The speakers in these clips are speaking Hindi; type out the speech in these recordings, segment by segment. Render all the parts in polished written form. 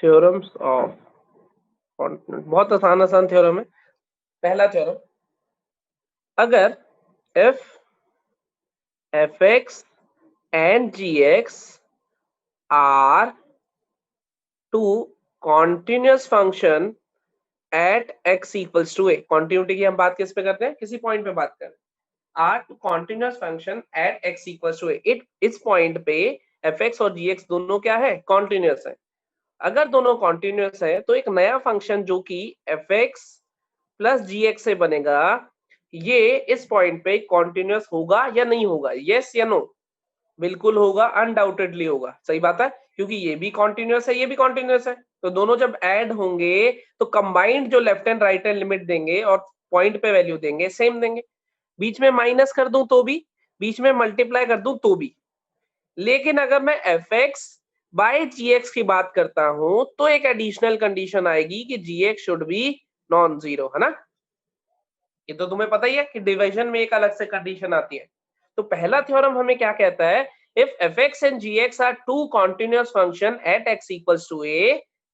थ्योरम्स ऑफ कॉन्टिन्यूटी, बहुत आसान आसान थ्योरम है। पहला थ्योरम, अगर if fx and gx are two continuous function at x equals to a, continuity की हम बात किस पे करते हैं, किसी पॉइंट पे बात कर रहे हैं, are two continuous function at x equals to a, इस पॉइंट पे fx और gx दोनों क्या है, कॉन्टिन्यूस है। अगर दोनों कॉन्टिन्यूस है तो एक नया फंक्शन जो कि fx प्लस gx से बनेगा, ये इस पॉइंट पे कॉन्टिन्यूस होगा या नहीं होगा, यस या नो? बिल्कुल होगा, अनडाउटेडली होगा, सही बात है, क्योंकि ये भी कॉन्टिन्यूस है, ये भी कॉन्टिन्यूस है, तो दोनों जब ऐड होंगे तो कंबाइंड जो left and right hand limit देंगे और पॉइंट पे वैल्यू देंगे सेम देंगे। बीच में माइनस कर दूं तो भी, बीच में मल्टीप्लाई कर दूं तो भी। लेकिन अगर मैं fx बाय gx की बात करता हूं तो एक एडिशनल कंडीशन आएगी कि gx should be non zero, है ना? ये तो तुम्हें पता ही है कि डिवीजन में एक अलग से कंडीशन आती है। तो पहला थ्योरम हमें क्या कहता है, if fx and gx are two continuous function at x equals to a,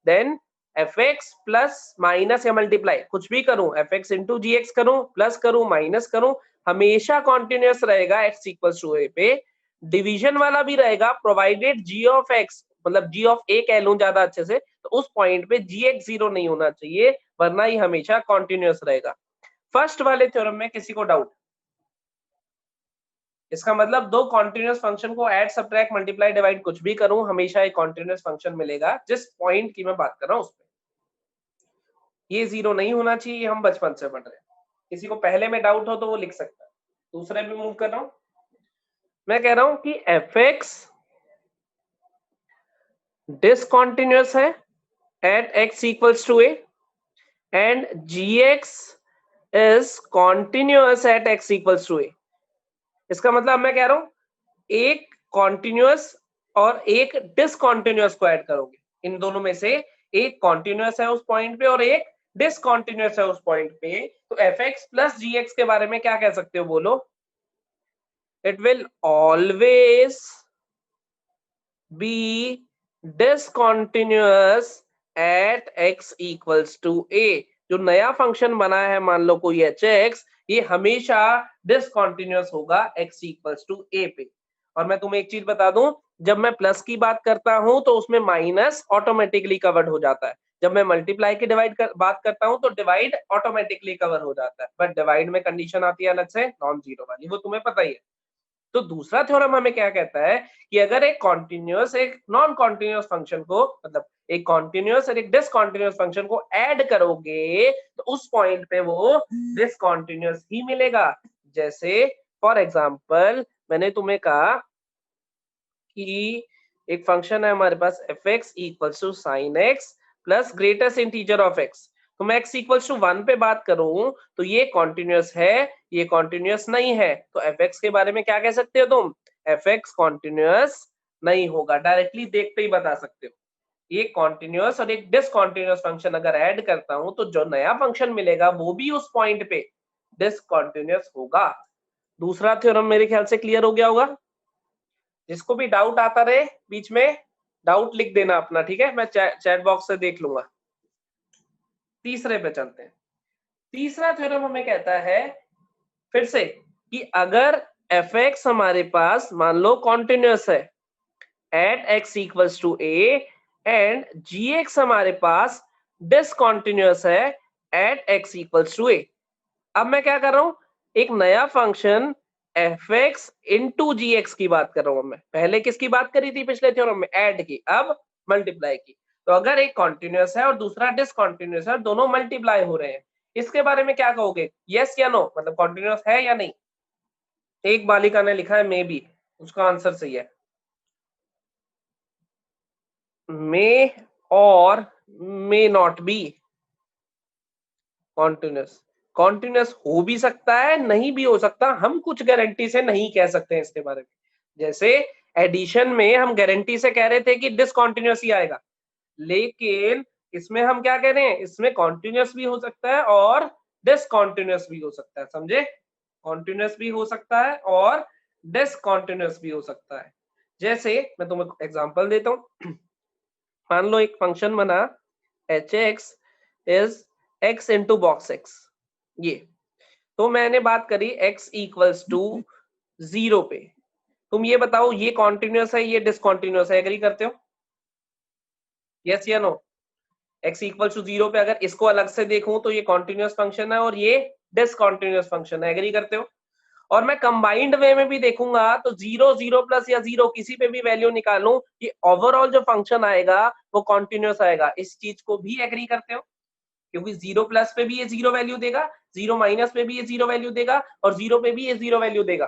then fx plus minus या मल्टीप्लाई कुछ भी करूं, fx into gx करूं, प्लस करूं, माइनस करूं, हमेशा कॉन्टिन्यूस रहेगा x equals to a पे। डिवीजन वाला भी रहेगा प्रोवाइडेड g of x, मतलब g of a कह लूं ज्यादा अच्छे से, तो उस पॉइंट पे gx जीरो नहीं होना चाहिए, वरना ही हमेशा कॉन्टिन्यूस रहेगा। फर्स्ट वाले थ्योरम में किसी को डाउट? इसका मतलब दो कॉन्टिन्यूस फंक्शन को ऐड, सब्ट्रैक्ट, मल्टीप्लाई, डिवाइड कुछ भी करूं, हमेशा एक कॉन्टिन्यूस फंक्शन मिलेगा जिस पॉइंट की मैं बात कर रहा हूं उस पे। ये जीरो नहीं होना चाहिए, हम बचपन से पढ़ रहे हैं। किसी को पहले में डाउट हो तो वो लिख सकता है। दूसरे पे मूव कर रहा हूं, मैं कह रहा हूं कि fx डिसकॉन्टिन्यूस है at x equals to a and gx is continuous at x equals to a। इसका मतलब मैं कह रहा हूं एक कॉन्टिन्यूअस और एक डिसकॉन्टिन्यूअस को ऐड करोगे, इन दोनों में से एक कॉन्टिन्यूअस है उस पॉइंट पे और एक डिसकॉन्टिन्यूअस है उस पॉइंट पे, तो fx प्लस gx के बारे में क्या कह सकते हो, बोलो? It will always be discontinuous at x equals to a। जो नया फंक्शन बना है, मान लो कोई hx, ये हमेशा डिसकॉन्टिन्यूअस होगा x इक्वल्स टू a पे। और मैं तुम्हें एक चीज बता दूं, जब मैं प्लस की बात करता हूं तो उसमें माइनस ऑटोमेटिकली कवर्ड हो जाता है, जब मैं मल्टीप्लाई की बात करता हूं तो डिवाइड ऑटोमेटिकली कवर हो जाता है, बट डिवाइड में कंडीशन आती है अलग से, नॉन जीरो वाली, वो तुम्हें पता ही है। तो दूसरा थ्योरम हमें क्या कहता है कि अगर एक कॉन्टिन्यूअस एक नॉन कॉन्टिन्यूअस फंक्शन को, मतलब एक कॉन्टिन्यूअस और एक डिसकॉन्टिन्यूअस फंक्शन को ऐड करोगे तो उस पॉइंट पे वो डिसकॉन्टिन्यूअस ही मिलेगा। जैसे फॉर एग्जांपल मैंने तुम्हें कहा कि एक फंक्शन है हमारे पास fx equals to sine x plus greatest integer of x, तो मैं x इक्वल्स टू 1 पे बात करूं तो ये कॉन्टिन्यूअस है, ये कॉन्टिन्यूअस नहीं है, तो fx के बारे में क्या कह सकते हो तुम, fx कॉन्टिन्यूअस नहीं होगा, डायरेक्टली देखते ही बता सकते हो। ये कॉन्टिन्यूअस और एक डिसकॉन्टिन्यूअस फंक्शन अगर ऐड करता हूं तो जो नया फंक्शन मिलेगा वो भी उस पॉइंट पे डिसकॉन्टिन्यूअस होगा। दूसरा थ्योरम मेरे ख्याल से क्लियर हो गया होगा। जिसको भी डाउट आता रहे बीच में डाउट लिख देना अपना, ठीक है, मैं चैट बॉक्स से देख लूंगा। तीसरे पे चलते हैं। तीसरा थ्योरम हमें कहता है फिर से कि अगर fx हमारे पास मान लो कॉन्टिन्यूअस है at x equals to a and gx हमारे पास डिसकॉन्टिन्यूअस है at x equals to a। अब मैं क्या कर रहा हूं, एक नया फंक्शन fx इंटू gx की बात कर रहा हूं मैं। पहले किसकी बात करी थी पिछले थ्योरम में, ऐड की, अब मल्टीप्लाई की। तो अगर एक कॉन्टिन्यूअस है और दूसरा डिसकॉन्टिन्यूअस है, दोनों मल्टीप्लाई हो रहे हैं, इसके बारे में क्या कहोगे, यस या नो, मतलब कॉन्टिन्यूअस है या नहीं? एक बालिका ने लिखा है मे बी, उसका आंसर सही है, मे or may not B continuous. Continuous हो भी सकता है, नहीं भी हो सकता, हम कुछ गारंटी से नहीं कह सकते हैं इसके बारे में। जैसे एडिशन में हम गारंटी से कह रहे थे कि डिसकॉन्टिन्यूअस ही आएगा, लेकिन इसमें हम क्या कह रहे हैं, इसमें कॉन्टिन्यूअस भी हो सकता है और डिसकॉन्टिन्यूअस भी हो सकता है, समझे? कॉन्टिन्यूअस भी हो सकता है और डिसकॉन्टिन्यूअस भी हो सकता है। जैसे मैं तुम्हें एग्जांपल देता हूं, मान लो एक फंक्शन बना H x is x into box x, ये तो मैंने बात करी x इक्वल्स टू 0 पे। तुम ये बताओ ये कॉन्टिन्यूस है ये डिसकॉन्टिन्यूस है, एग्री करते हो? यस या नो? x इक्वल्स टू 0 पे अगर इसको अलग से देखूं तो ये कॉन्टिन्यूस फंक्शन है और ये डिसकॉन्टिन्यूस फंक्शन है, एग्री करते हो? और मैं कंबाइंड वे में भी देखूंगा तो 0 0 प्लस या 0 किसी पे भी वैल्यू निकालूं, ये ओवरऑल जो फंक्शन आएगा वो कॉन्टिन्यूस आएगा। इस चीज को भी एग्री करते हो? क्योंकि 0 प्लस पे भी ये 0 वैल्यू देगा, 0 माइनस पे भी ये 0 वैल्यू देगा और 0 पे भी ये 0 वैल्यू देगा।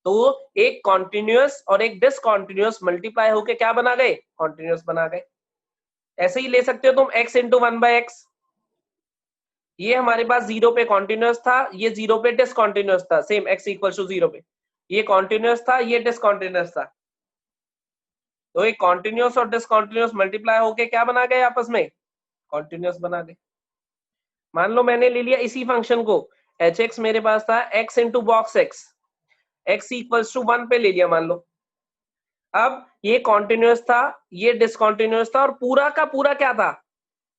तो एक कॉन्टिन्यूस और एक डिसकॉन्टिन्यूस मल्टीप्लाई होके क्या बना गए? कॉन्टिन्यूस बना गए। ऐसे ही ले सकते हो तुम x इंटू 1/x, ये हमारे पास 0 पे कॉन्टिन्यूस था, ये 0 पे डिसकॉन्टिन्यूस था, सेम x इक्वल टू 0 पे ये कॉन्टिन्यूस था, ये डिसकॉन्टिन्यूस था। तो एक कॉन्टिन्यूस और डिसकॉन्टिन्यूस मल्टीप्लाई होके क्या बना गए आपस में? कॉन्टिन्यूस बना गए। मान लो मैंने ले लिया इसी फंक्शन को, एच एक्स मेरे पास था x into box x, x equals to 1 पे ले लिया मान लो। अब ये कॉन्टिन्यूस था, ये डिसकॉन्टिन्यूस था और पूरा का पूरा क्या था?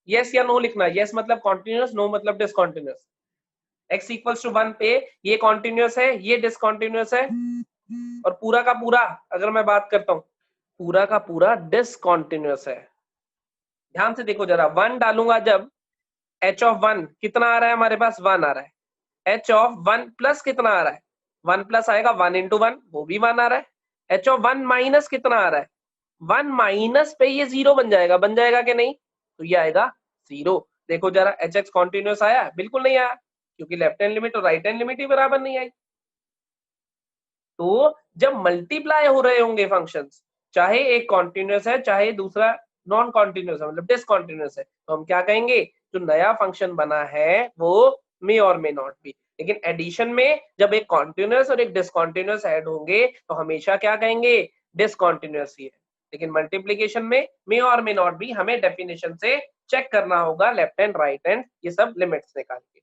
यस या नो लिखना, यस मतलब कॉन्टिन्यूस, नो मतलब डिसकॉन्टिन्यूस। x इक्वल्स टू 1 पे ये कॉन्टिन्यूस है, ये डिसकॉन्टिन्यूस है और पूरा का पूरा अगर मैं बात करता हूं पूरा का पूरा डिसकॉन्टिन्यूस है। ध्यान से देखो जरा, 1 डालूंगा जब h ऑफ 1 कितना आ रहा है हमारे पास? 1 आ रहा है। h ऑफ 1 प्लस कितना आ रहा है? 1 प्लस आएगा 1 इंटू 1, वो भी 1 आ रहा है। h ऑफ 1 माइनस कितना आ रहा है? 1 माइनस पे ये 0 बन जाएगा कि नहीं? तो ये आएगा 0। देखो जरा एच एक्स कॉन्टिन्यूस आया? बिल्कुल नहीं आया, क्योंकि लेफ्ट हैंड लिमिट और राइट हैंड लिमिट ही बराबर नहीं आई। तो जब मल्टीप्लाई हो रहे होंगे फंक्शंस, चाहे एक कॉन्टिन्यूस है चाहे दूसरा नॉन कॉन्टिन्यूस है मतलब डिसकॉन्टिन्यूस है, तो हम क्या कहेंगे? जो नया फंक्शन बना है वो मे और मे नॉट बी। लेकिन एडिशन में जब एक कॉन्टिन्यूस और एक डिसकॉन्टिन्यूस ऐड होंगे तो हमेशा क्या कहेंगे? डिसकॉन्टिन्यूस ही है। लेकिन मल्टीप्लीकेशन में मे और मे नॉट बी हमें डेफिनेशन से चेक करना होगा, लेफ्ट हैंड राइट हैंड ये सब लिमिट्स निकाल के।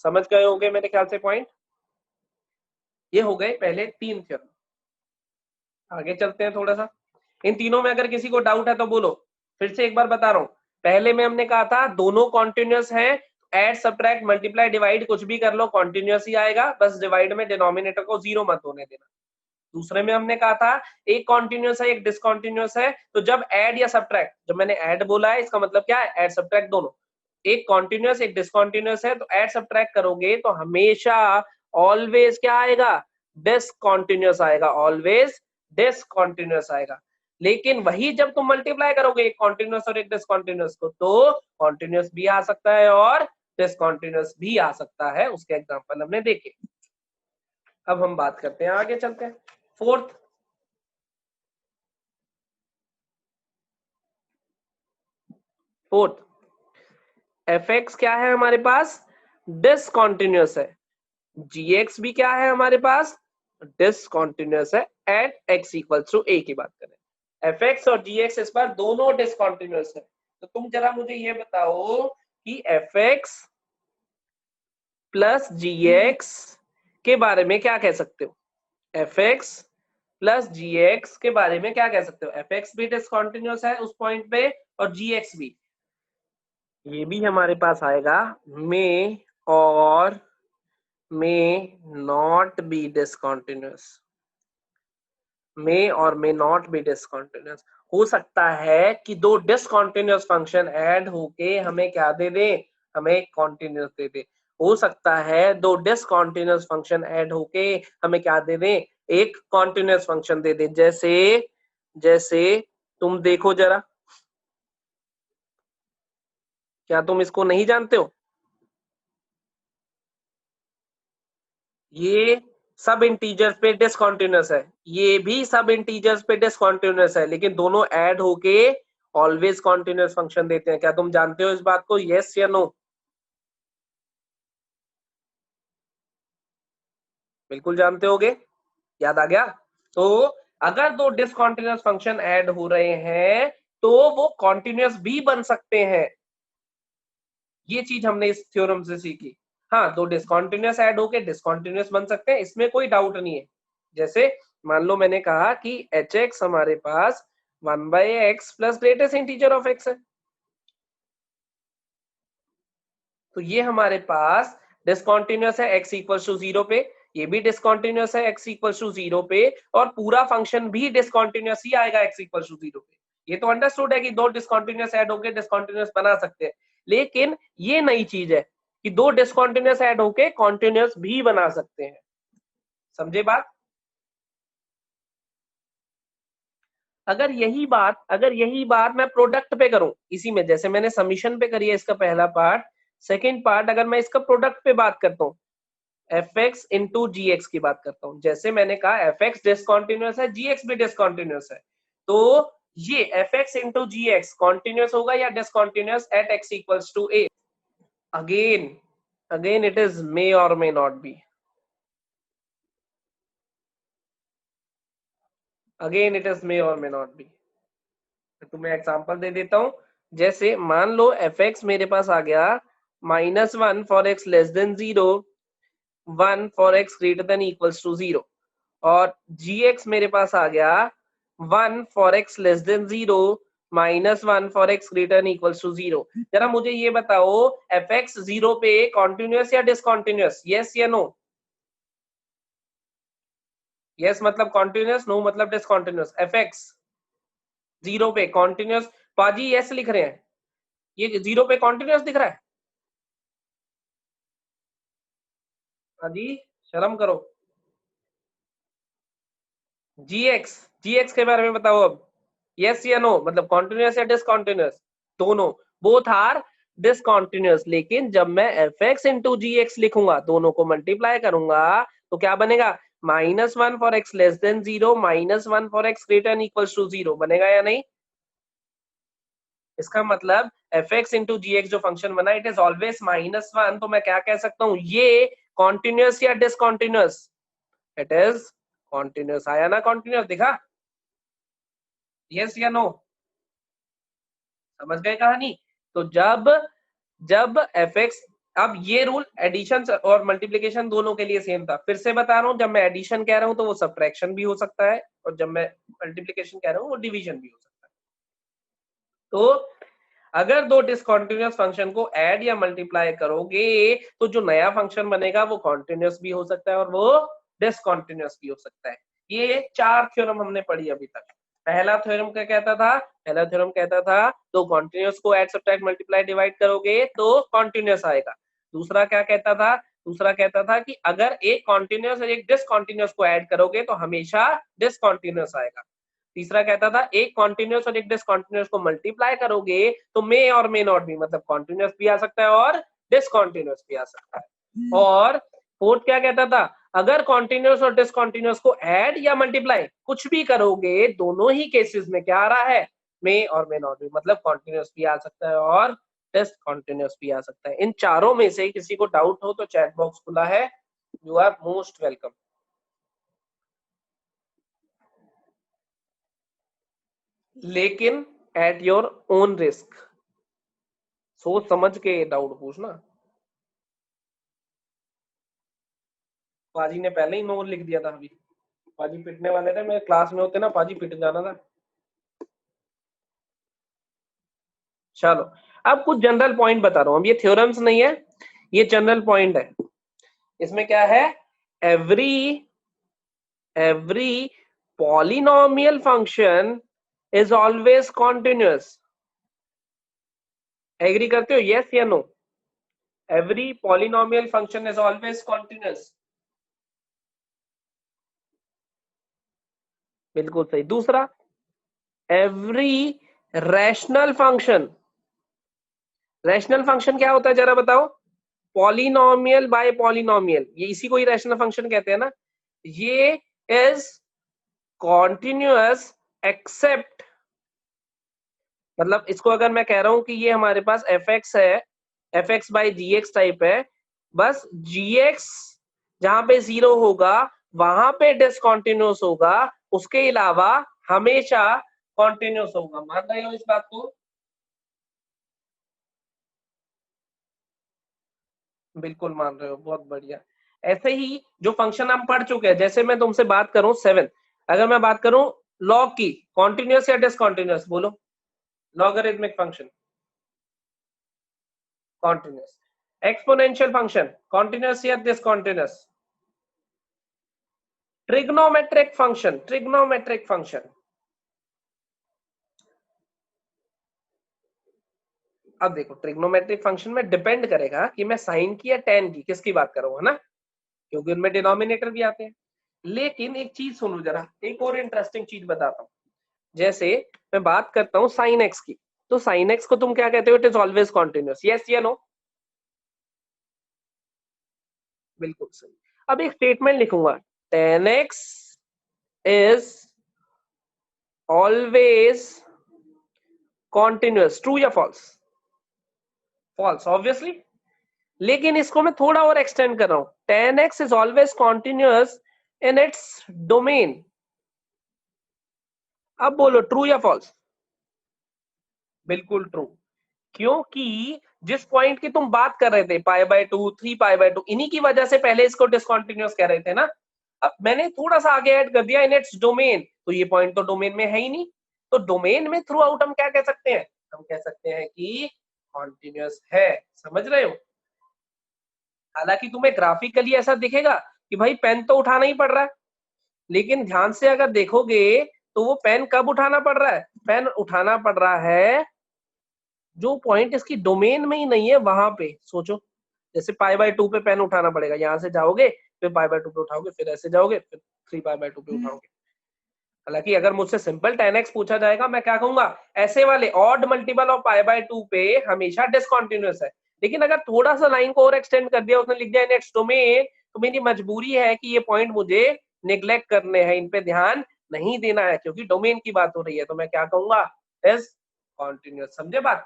समझ गए होंगे मेरे ख्याल से पॉइंट। ये हो गए पहले 3 थ्योरम। आगे चलते हैं थोड़ा सा। इन तीनों में अगर किसी को डाउट है तो बोलो। फिर से एक बार बता रहा हूं, पहले में हमने कहा था दोनों कॉन्टिन्यूस हैं, ऐड सब्ट्रैक्ट मल्टीप्लाई डिवाइड कुछ भी कर लो कॉन्टिन्यूस ही आएगा, बस डिवाइड में डिनोमिनेटर को 0 मत होने देना। दूसरे में हमने कहा था एक कॉन्टिन्यूस है एक डिसकॉन्टिन्यूस है, तो जब ऐड या सब्ट्रैक्ट, जब मैंने ऐड बोला है इसका मतलब क्या है? ऐड सब्ट्रैक्ट दोनों। एक कॉन्टिन्यूस एक डिसकॉन्टिन्यूस है तो ऐड सब्ट्रैक्ट करोगे तो हमेशा ऑलवेज क्या आएगा? डिसकॉन्टिन्यूस आएगा, ऑलवेज डिसकॉन्टिन्यूस आएगा। लेकिन वही जब तुम मल्टीप्लाई करोगे एक कॉन्टिन्यूस और एक डिसकॉन्टिन्यूस को, तो कॉन्टिन्यूस भी आ सकता है और डिसकॉन्टिन्यूस भी आ सकता है। उसके एग्जांपल हमने देखे। अब हम बात करते हैं, आगे चलते हैं। फोर्थ एफ एक्स क्या है हमारे पास? डिसकॉन्टिन्यूस है। जी एक्स भी क्या है हमारे पास? डिसकॉन्टिन्यूस है एट एक्स इक्वल टू ए की बात करें। एफ एक्स और जी एक्स इस बार दोनों डिसकॉन्टिन्यूस है। तो तुम जरा मुझे ये बताओ कि एफ एक्स प्लस जी एक्स के बारे में क्या कह सकते हो? एफ एक्स प्लस जी एक्स के बारे में क्या कह सकते हो? एफ एक्स भी डिसकॉन्टिन्यूस है उस पॉइंट पे और जी एक्स भी। ये भी हमारे पास आएगा मे or may not B discontinuous. May or may not B discontinuous. हो सकता है कि दो डिसकॉन्टिन्यूस फंक्शन ऐड होके हमें क्या दे दे? हमें कॉन्टिन्यूस दे दे। हो सकता है दो डिसकॉन्टिन्यूस फंक्शन ऐड होके हमें क्या दे दे? एक कॉन्टिन्यूस फंक्शन दे दे। जैसे जैसे तुम देखो जरा, क्या तुम इसको नहीं जानते हो? ये सब इंटीजर्स पे डिसकॉन्टिन्यूस है, ये भी सब इंटीजर्स पे डिसकॉन्टिन्यूस है, लेकिन दोनों ऐड होके ऑलवेज कॉन्टिन्यूस फंक्शन देते हैं। क्या तुम जानते हो इस बात को? यस या नो? बिल्कुल जानते होगे, याद आ गया। तो अगर दो डिसकॉन्टिन्यूस फंक्शन ऐड हो रहे हैं तो वो कॉन्टिन्यूस भी बन सकते हैं। ये चीज हमने इस थ्योरम से सीखी। हाँ, दो डिसकॉन्टिन्यूस ऐड होके डिसकॉन्टिन्यूस बन सकते हैं, इसमें कोई डाउट नहीं है। जैसे मान लो मैंने कहा कि एच एक्स हमारे पास 1/x plus greatest integer of x है। तो ये हमारे पास डिसकंटीन्यूअस है x इक्वल टू 0 पे, ये भी डिसकंटीन्यूअस है x इक्वल टू 0 पे, और पूरा फंक्शन भी डिसकंटीन्यूअस ही आएगा x इक्वल टू 0 पे। ये तो अंडरस्टूड है कि दो डिसकंटीन्यूअस ऐड होके डिसकंटीन्यूअस बना सकते हैं, लेकिन ये नई चीज है कि दो डिसकंटीन्यूअस ऐड होके कॉन्टिन्यूअस भी बना सकते हैं। समझे बात? अगर यही बात मैं प्रोडक्ट पे करूं, इसी में जैसे मैंने समीशन पे करी है इसका पहला पार्ट, सेकंड पार्ट अगर मैं इसका प्रोडक्ट पे बात करता हूं, fx इंटू जी एक्स की बात करता हूं, जैसे मैंने कहा fx डिसकंटीन्यूअस है, gx भी डिसकंटीन्यूअस है, तो ये fx इंटू जी एक्स कॉन्टिन्यूअस होगा या discontinuous at x equals to a? Again it is may or may not be, again it is may or may not be. तुम्हें एग्जांपल दे देता हूं, जैसे मान लो fx मेरे पास आ गया -1 for x less than 0, 1 for x greater than equals to 0, और gx मेरे पास आ गया 1 for x less than 0, -1 for x greater than equals to 0। जरा मुझे ये बताओ fx 0 पे कॉन्टिन्यूअस या डिसकॉन्टिन्यूअस, यस या नो? यस मतलब कॉन्टिन्यूअस, नो मतलब डिसकॉन्टिन्यूअस। fx 0 पे कॉन्टिन्यूअस, पाजी यस लिख रहे हैं, ये 0 पे कॉन्टिन्यूअस दिख रहा है? पाजी शर्म करो। जीएक्स के बारे में बताओ अब, यस या नो मतलब कॉन्टिन्यूअस या डिसकॉन्टिन्यूअस? दोनों, बोथ आर डिसकॉन्टिन्यूअस, लेकिन जब मैं एफ एक्स इंटू जी एक्स लिखूंगा, दोनों को मल्टीप्लाई करूंगा, तो क्या बनेगा? -1 for x less than 0, -1 for x greater equals to 0 बनेगा या नहीं? इसका मतलब एफ एक्स इंटू जी एक्स जो फंक्शन बना, इट इज ऑलवेज -1, तो मैं क्या कह सकता हूं, ये कॉन्टिन्यूअस या डिसकॉन्टिन्यूअस? It is continuous. आया ना कॉन्टिन्यूअस, दिखा? यस या नो? समझ गए कहानी? तो जब जब एफ एक्स, अब ये रूल एडिशन और मल्टीप्लीकेशन दोनों के लिए सेम था, फिर से बता रहा हूं, जब मैं एडिशन कह रहा हूं तो वो सब्ट्रैक्शन भी हो सकता है, और जब मैं मल्टीप्लीकेशन कह रहा हूं वो डिवीजन भी हो सकता है। तो अगर दो डिसकंटीन्यूअस फंक्शन को ऐड या मल्टीप्लाई करोगे, तो जो नया फंक्शन बनेगा वो कॉन्टिन्यूअस भी हो सकता है और वो डिसकंटीन्यूअस भी हो सकता है। ये 4 थ्योरम हमने पढ़ी अभी तक। पहला थ्योरम क्या कहता था? पहला थ्योरम कहता था दो कॉन्टिन्यूअस को ऐड सब्ट्रैक्ट मल्टीप्लाई डिवाइड करोगे तो कॉन्टिन्यूअस आएगा। दूसरा क्या कहता था? दूसरा कहता था कि अगर एक कॉन्टिन्यूअस और एक डिसकंटीन्यूअस को ऐड करोगे तो हमेशा डिसकंटीन्यूअस आएगा। तीसरा कहता था एक कॉन्टिन्यूअस और एक डिसकंटीन्यूअस को मल्टीप्लाई करोगे तो मे और मे नॉट बी मतलब कॉन्टिन्यूअस भी आ सकता है और डिसकंटीन्यूअस भी आ सकता है। और फोर्थ क्या कहता था? अगर कॉन्टिन्यूअस और डिसकंटीन्यूअस को ऐड या मल्टीप्लाई कुछ भी करोगे, दोनों ही केसेस में क्या आ रहा है? मे और मे नॉट बी मतलब कॉन्टिन्यूअस भी आ सकता है और डिसकंटीन्यूअस भी आ सकता है। इन चारों में से किसी को डाउट हो तो चैट बॉक्स खुला है, यू आर मोस्ट वेलकम। लेकिन एट योर ओन रिस्क, सोच समझ के डाउट पूछना। पाजी ने पहले ही नो लिख दिया था, अभी पाजी पिटने वाले थे, मेरे क्लास में होते ना पाजी पिट जाना था। चलो अब कुछ जनरल पॉइंट बता रहा हूं, अब ये थ्योरम्स नहीं है, ये जनरल पॉइंट है। इसमें क्या है? Every polynomial function is always continuous. Agree करते हो, यस या no? Every polynomial function is always continuous. बिल्कुल सही। दूसरा, every rational function, rational function क्या होता है जरा बताओ? पॉलिनोमियल बाय पॉलिनोमियल, ये इसी को ही रैशनल फंक्शन कहते हैं ना। ये इज कॉन्टिन्यूअस एक्सेप्ट, मतलब इसको अगर मैं कह रहा हूं कि ये हमारे पास एफ एक्स है, f x by g x type है, बस जी एक्स जहां पे 0 होगा वहां पे डिसकॉन्टिन्यूअस होगा, उसके अलावा हमेशा कॉन्टिन्यूअस होगा। मान रहे हो इस बात को? बिल्कुल मान रहे हो, बहुत बढ़िया। ऐसे ही जो फंक्शन हम पढ़ चुके हैं, जैसे मैं तुमसे बात करूं 7, अगर मैं बात करूं लॉग की, कॉन्टिन्यूस या डिसकॉन्टिन्यूस बोलो, logarithmic function continuous, exponential function continuous या डिसकॉन्टिन्यूस, ट्रिग्नोमेट्रिक फंक्शन, अब देखो ट्रिग्नोमेट्रिक फंक्शन में डिपेंड करेगा कि मैं साइन की या टेन की, किसकी बात कर रहा हूं, है ना, क्योंकि उनमें डिनोमिनेटर भी आते हैं। लेकिन एक चीज सुनो जरा, एक और इंटरेस्टिंग चीज बताता हूँ। जैसे मैं बात करता हूँ साइन एक्स की, तो साइन एक्स को तुम क्या कहते हो, it is always continuous, yes या नो? बिल्कुल सही। अब एक स्टेटमेंट लिखूंगा, tan x is always continuous, true या फॉल्स? False obviously. लेकिन इसको मैं थोड़ा और एक्सटेंड कर रहा हूं, tan x is always continuous in its domain, अब बोलो ट्रू या फॉल्स? बिल्कुल ट्रू, क्योंकि जिस पॉइंट की तुम बात कर रहे थे पाई बाय 2, 3 पाई बाय 2, इन्हीं की वजह से पहले इसको डिसकंटीन्यूअस कह रहे थे ना। अब मैंने थोड़ा सा आगे ऐड कर दिया इन इट्स डोमेन, तो ये पॉइंट तो डोमेन में है ही नहीं, तो डोमेन में थ्रू आउट हम क्या कह सकते हैं, हम कह सकते हैं कि कॉन्टिन्यूअस है। समझ रहे हो? हालांकि तुम्हें ग्राफिकली ऐसा दिखेगा कि भाई पेन तो उठाना ही पड़ रहा है, लेकिन ध्यान से अगर देखोगे तो वो पेन कब उठाना पड़ रहा है, पेन उठाना पड़ रहा है जो पॉइंट इसकी डोमेन में ही नहीं है वहां पे। सोचो, जैसे पाई बाय 2 पे पेन उठाना पड़ेगा, यहां से जाओगे फिर पाई बाय 2 पे उठाओगे, फिर ऐसे जाओगे फिर 3 पाई बाय 2 पे उठाओगे। हालांकि अगर मुझसे सिंपल 10x पूछा जाएगा, मैं क्या कहूंगा, ऐसे वाले odd multiple of pi by 2 पे हमेशा डिसकंटीन्यूअस है। लेकिन अगर थोड़ा सा लाइन को और एक्सटेंड कर दिया, उसने लिख दिया नेक्स्ट डोमेन, तो मेरी मजबूरी है कि ये पॉइंट मुझे निग्लेक्ट करने हैं, इन पे ध्यान नहीं देना है, क्योंकि डोमेन की बात हो रही है। तो मैं क्या कहूंगा, इज कॉन्टिन्यूअस। समझे बात?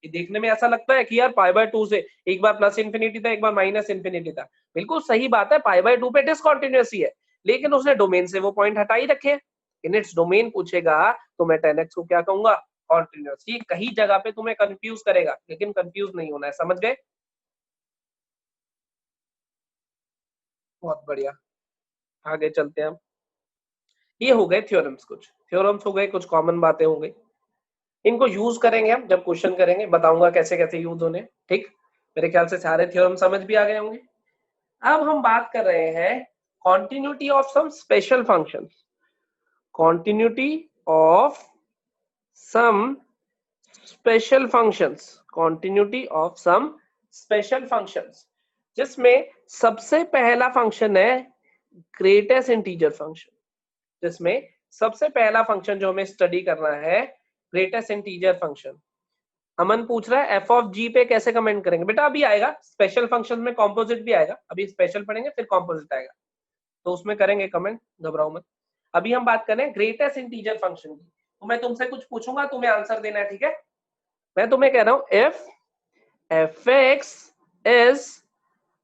ये देखने में ऐसा लगता है कि यार पाई बाय 2 से एक बार प्लस इंफिनिटी था, एक बार माइनस इंफिनिटी था। बिल्कुल सही बात है, पाई बाय 2 पे डिसकंटीन्यूअस ही है, लेकिन उसने डोमेन से वो पॉइंट हटा ही रखे हैं। इन इट्स डोमेन पूछेगा तो मैं 10x को क्या कहूंगा, कॉन्टिन्यूअस। ये कहीं जगह पे तुम्हें कंफ्यूज करेगा, लेकिन कंफ्यूज नहीं होना है। समझ गए? बहुत बढ़िया, आगे चलते हैं हम। ये हो गए थ्योरम्स, कुछ थ्योरम्स हो गए, कुछ कॉमन बातें हो गई। इनको यूज करेंगे हम जब क्वेश्चन करेंगे, बताऊंगा कैसे कैसे यूज होने। ठीक, मेरे ख्याल से सारे थ्योरम समझ भी आ गए होंगे। अब हम बात कर रहे हैं continuity of some special functions, continuity of some special functions, continuity of some special functions, जिसमें सबसे पहला फंक्शन है ग्रेटेस्ट इंटीजर फंक्शन, जिसमें सबसे पहला फंक्शन जो हमें स्टडी करना है ग्रेटेस्ट इंटीजर फंक्शन। अमन पूछ रहा है एफ ऑफ जी पे कैसे कमेंट करेंगे। बेटा अभी आएगा, स्पेशल फंक्शन में कॉम्पोजिट भी आएगा, अभी स्पेशल पढ़ेंगे फिर कॉम्पोजिट आएगा, तो उसमें करेंगे कमेंट, घबराओ मत। अभी हम बात करें ग्रेटेस्ट इंटीजर फंक्शन की, तो मैं तुमसे कुछ पूछूंगा, तुम्हें आंसर देना है, ठीक है? मैं तुम्हें कह रहा हूं if f x is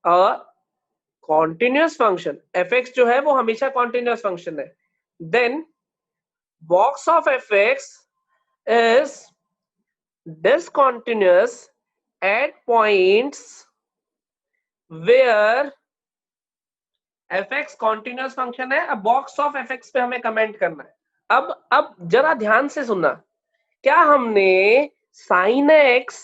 a continuous function, f x जो है वो हमेशा कॉन्टिन्यूअस फंक्शन है, then box of f x is discontinuous at points where fx continuous function है। अब बॉक्स ऑफ fx पे हमें कमेंट करना है। अब जरा ध्यान से सुनना, क्या हमने साइन x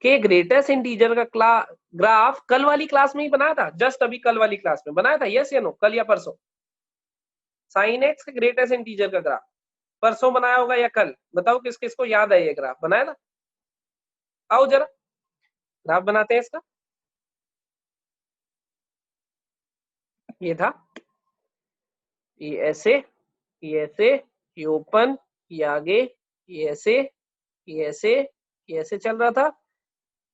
के ग्रेटेस्ट इंटीजर का ग्राफ कल वाली क्लास में ही बनाया था? जस्ट अभी कल वाली क्लास में बनाया था, यस या नो? कल या परसों? साइन x के ग्रेटेस्ट इंटीजर का ग्राफ परसों बनाया होगा या कल? बताओ किस किस को याद है ये ग्राफ बनाया था? आओ जरा ग्राफ बनाते हैं इसका। ये था, ये ऐसे, ये ऐसे, ये ओपन, ये आगे, ये ऐसे, ये ऐसे, ये ऐसे चल रहा था,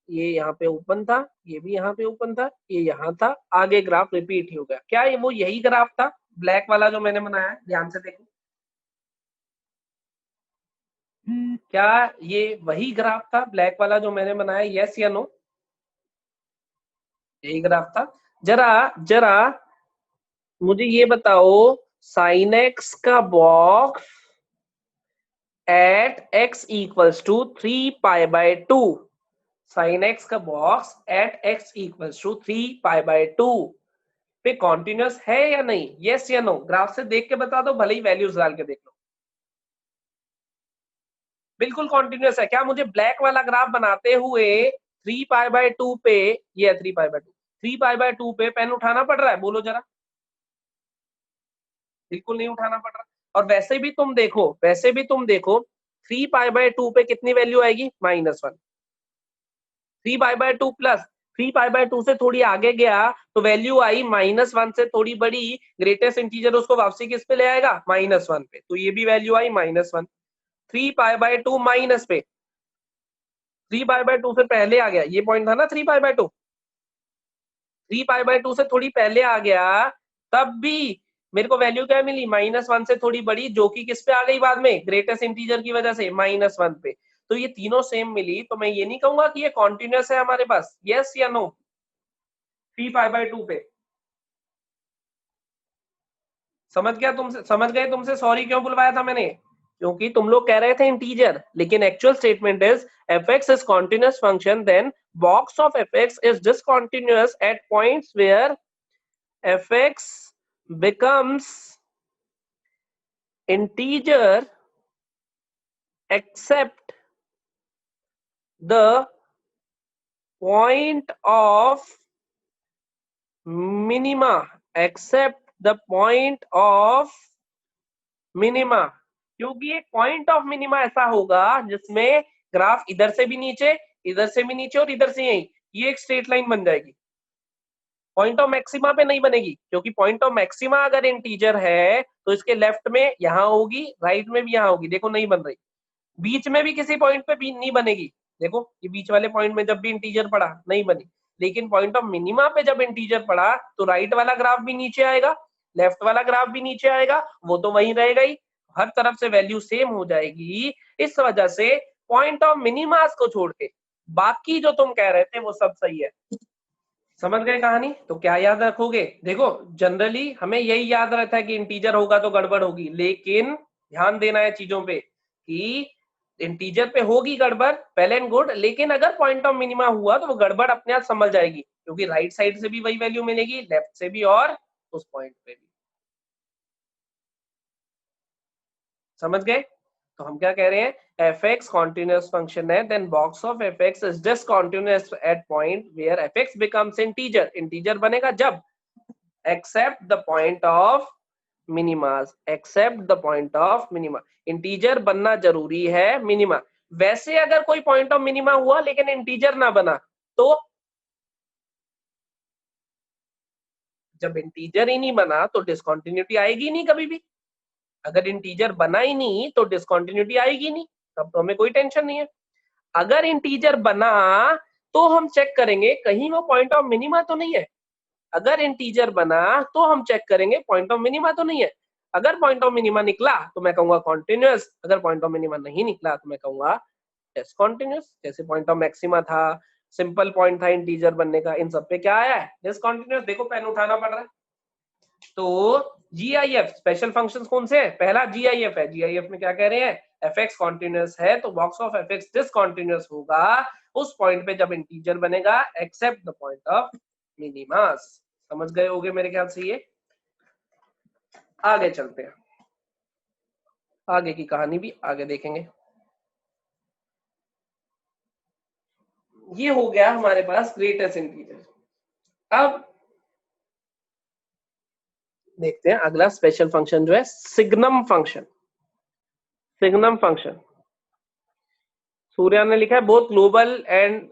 ये यहाँ पे ओपन था, ये भी यहाँ पे ओपन था, ये यहाँ था, आगे ग्राफ रिपीट ही हो गया। क्या ये वो यही ग्राफ था ब्लैक वाला जो मैंने बनाया है? ध्यान से देखो, क्या ये वही ग्राफ था ब्लैक वाला जो मैंने बनाया? यस या नो? यही ग्राफ था। जरा जरा मुझे ये बताओ, साइन एक्स का box at x equals to 3 pi by 2, sine X का box at x equals to 3 pi by 2 पे कॉन्टिन्यूअस है या नहीं? यस या नो? ग्राफ से देख के बता दो, भले ही वैल्यूज डाल के देख लो। बिल्कुल कॉन्टिन्यूस है। क्या मुझे ब्लैक वाला ग्राफ बनाते हुए 3π/2 पे, ये 3π/2 पे पेन उठाना पड़ रहा है? बोलो जरा। बिल्कुल नहीं उठाना पड़ रहा। और वैसे भी तुम देखो 3π/2 पे कितनी वैल्यू आएगी? -1। 3π/2 प्लस 3π/2 से थोड़ी आगे गया तो वैल्यू आई -1 से थोड़ी बड़ी, ग्रेटेस्ट इंटीजर उसको वापसी किस पे ले आएगा? -1 पे। तो ये भी वैल्यू आई -1। 3π/2 माइनस पे 3π/2 से पहले आ गया, ये पॉइंट था ना 3π/2। 3π/2 से थोड़ी पहले आ गया तब भी मेरे को वैल्यू क्या मिली? -1 से थोड़ी बड़ी, जो कि किस पे आ गई बाद में? ग्रेटेस्ट इंटीजर की वजह से -1 पे। तो ये तीनों सेम मिली, तो मैं ये नहीं कहूंगा कि ये कॉन्टिन्यूस है हमारे पास। यस या नो? 3π/2 पे समझ गए तुमसे सॉरी क्यों बुलवाया था मैंने? क्योंकि तुम लोग कह रहे थे इंटीजर, लेकिन actual statement is fx is continuous function, then box of fx is discontinuous at points where fx becomes integer except the point of minima, except the point of minima। क्योंकि एक पॉइंट ऑफ मिनिमा ऐसा होगा जिसमें ग्राफ इधर से भी नीचे, इधर से भी नीचे और इधर से यहीं, ये एक स्ट्रेट लाइन बन जाएगी। पॉइंट ऑफ मैक्सिमा पे नहीं बनेगी, क्योंकि पॉइंट ऑफ मैक्सिमा अगर इंटीजर है तो इसके लेफ्ट में यहां होगी, राइट में भी यहां होगी। देखो नहीं बन रही। बीच में भी किसी पॉइंट पे भी नहीं बनेगी। देखो ये बीच वाले पॉइंट में जब भी इंटीजर पड़ा नहीं बनी, लेकिन पॉइंट ऑफ मिनिमा पे जब इंटीजर पड़ा तो राइट वाला ग्राफ भी नीचे आएगा, लेफ्ट वाला ग्राफ भी नीचे आएगा, वो तो वहीं रहेगा ही, हर तरफ से वैल्यू सेम हो जाएगी। इस वजह से पॉइंट ऑफ मिनिमास को छोड़ के बाकी जो तुम कह रहे थे वो सब सही है। समझ गए कहानी? तो क्या याद रखोगे? देखो जनरली हमें यही याद रहता है कि इंटीजर होगा तो गड़बड़ होगी, लेकिन ध्यान देना है चीजों पे कि इंटीजर पे होगी गड़बड़, वेल एंड गुड, लेकिन अगर पॉइंट ऑफ मिनिमा हुआ तो वो गड़बड़ अपने आप संभल जाएगी, क्योंकि राइट साइड से भी वही वैल्यू मिलेगी, लेफ्ट से भी और उस पॉइंट पे भी। समझ गए? तो हम क्या कह रहे हैं? fx continuous function है, then box of fx is discontinuous at point where fx becomes integer। integer बनेगा जब except the point of minimas, except the point of minima। Integer बनना जरूरी है मिनिमा। वैसे अगर कोई पॉइंट ऑफ मिनिमा हुआ लेकिन इंटीजर ना बना, तो जब इंटीजर ही नहीं बना तो डिसकंटिन्यूटी आएगी नहीं कभी भी। अगर इंटीजर बना ही नहीं तो डिसकंटिन्यूटी आएगी नहीं, तब तो हमें कोई टेंशन नहीं है। अगर इंटीजर बना तो हम चेक करेंगे कहीं वो पॉइंट ऑफ मिनिमा तो नहीं है। अगर इंटीजर बना तो हम चेक करेंगे पॉइंट ऑफ मिनिमा तो नहीं है। अगर पॉइंट ऑफ मिनिमा निकला तो मैं कहूंगा कॉन्टिन्यूअस, अगर पॉइंट ऑफ मिनिमा नहीं निकला तो मैं कहूंगा डिसकंटिन्यूअस। जैसे पॉइंट ऑफ मैक्सिमा था, सिंपल पॉइंट था इंटीजर बनने का, इन सब पे क्या आया है? डिसकंटिन्यूअस। देखो पेन उठाना पड़ रहा है। तो जीआईएफ स्पेशल फंक्शंस कौन से है? पहला जीआईएफ है। जीआईएफ में क्या कह रहे हैं? एफएक्स कॉन्टिन्यूअस है तो बॉक्स ऑफ एफएक्स डिसकंटिन्यूअस होगा उस पॉइंट पे जब इंटीजर बनेगा except the point of minimas. समझ गए होगे मेरे ख्याल से। ये आगे चलते हैं, आगे की कहानी भी आगे देखेंगे। ये हो गया हमारे पास ग्रेटेस्ट इंटीजर। अब देखते हैं अगला स्पेशल फंक्शन जो है signum function. Signum function Surya ने लिखा है both global and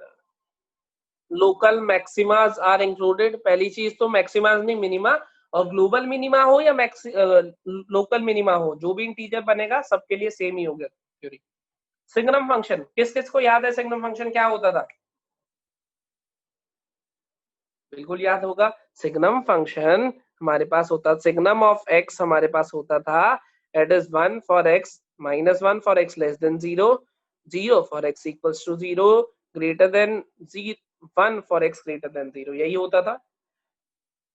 local maximas are included. पहली चीज तो मैक्सिमास नहीं मिनिमा, और ग्लोबल मिनिमा हो या लोकल मिनिमा हो, जो भी इंटीजर बनेगा सबके लिए सेम ही होगा थ्योरी। सिग्नम फंक्शन किस किस को याद है? सिग्नम फंक्शन क्या होता था? बिल्कुल याद होगा। सिग्नम फंक्शन हमारे पास होता, सिग्नम ऑफ एक्स हमारे पास होता था, it is 1 for x -1 for x less than 0, 0 for x equals to 0, greater than 1 for x greater than 0, यही होता था।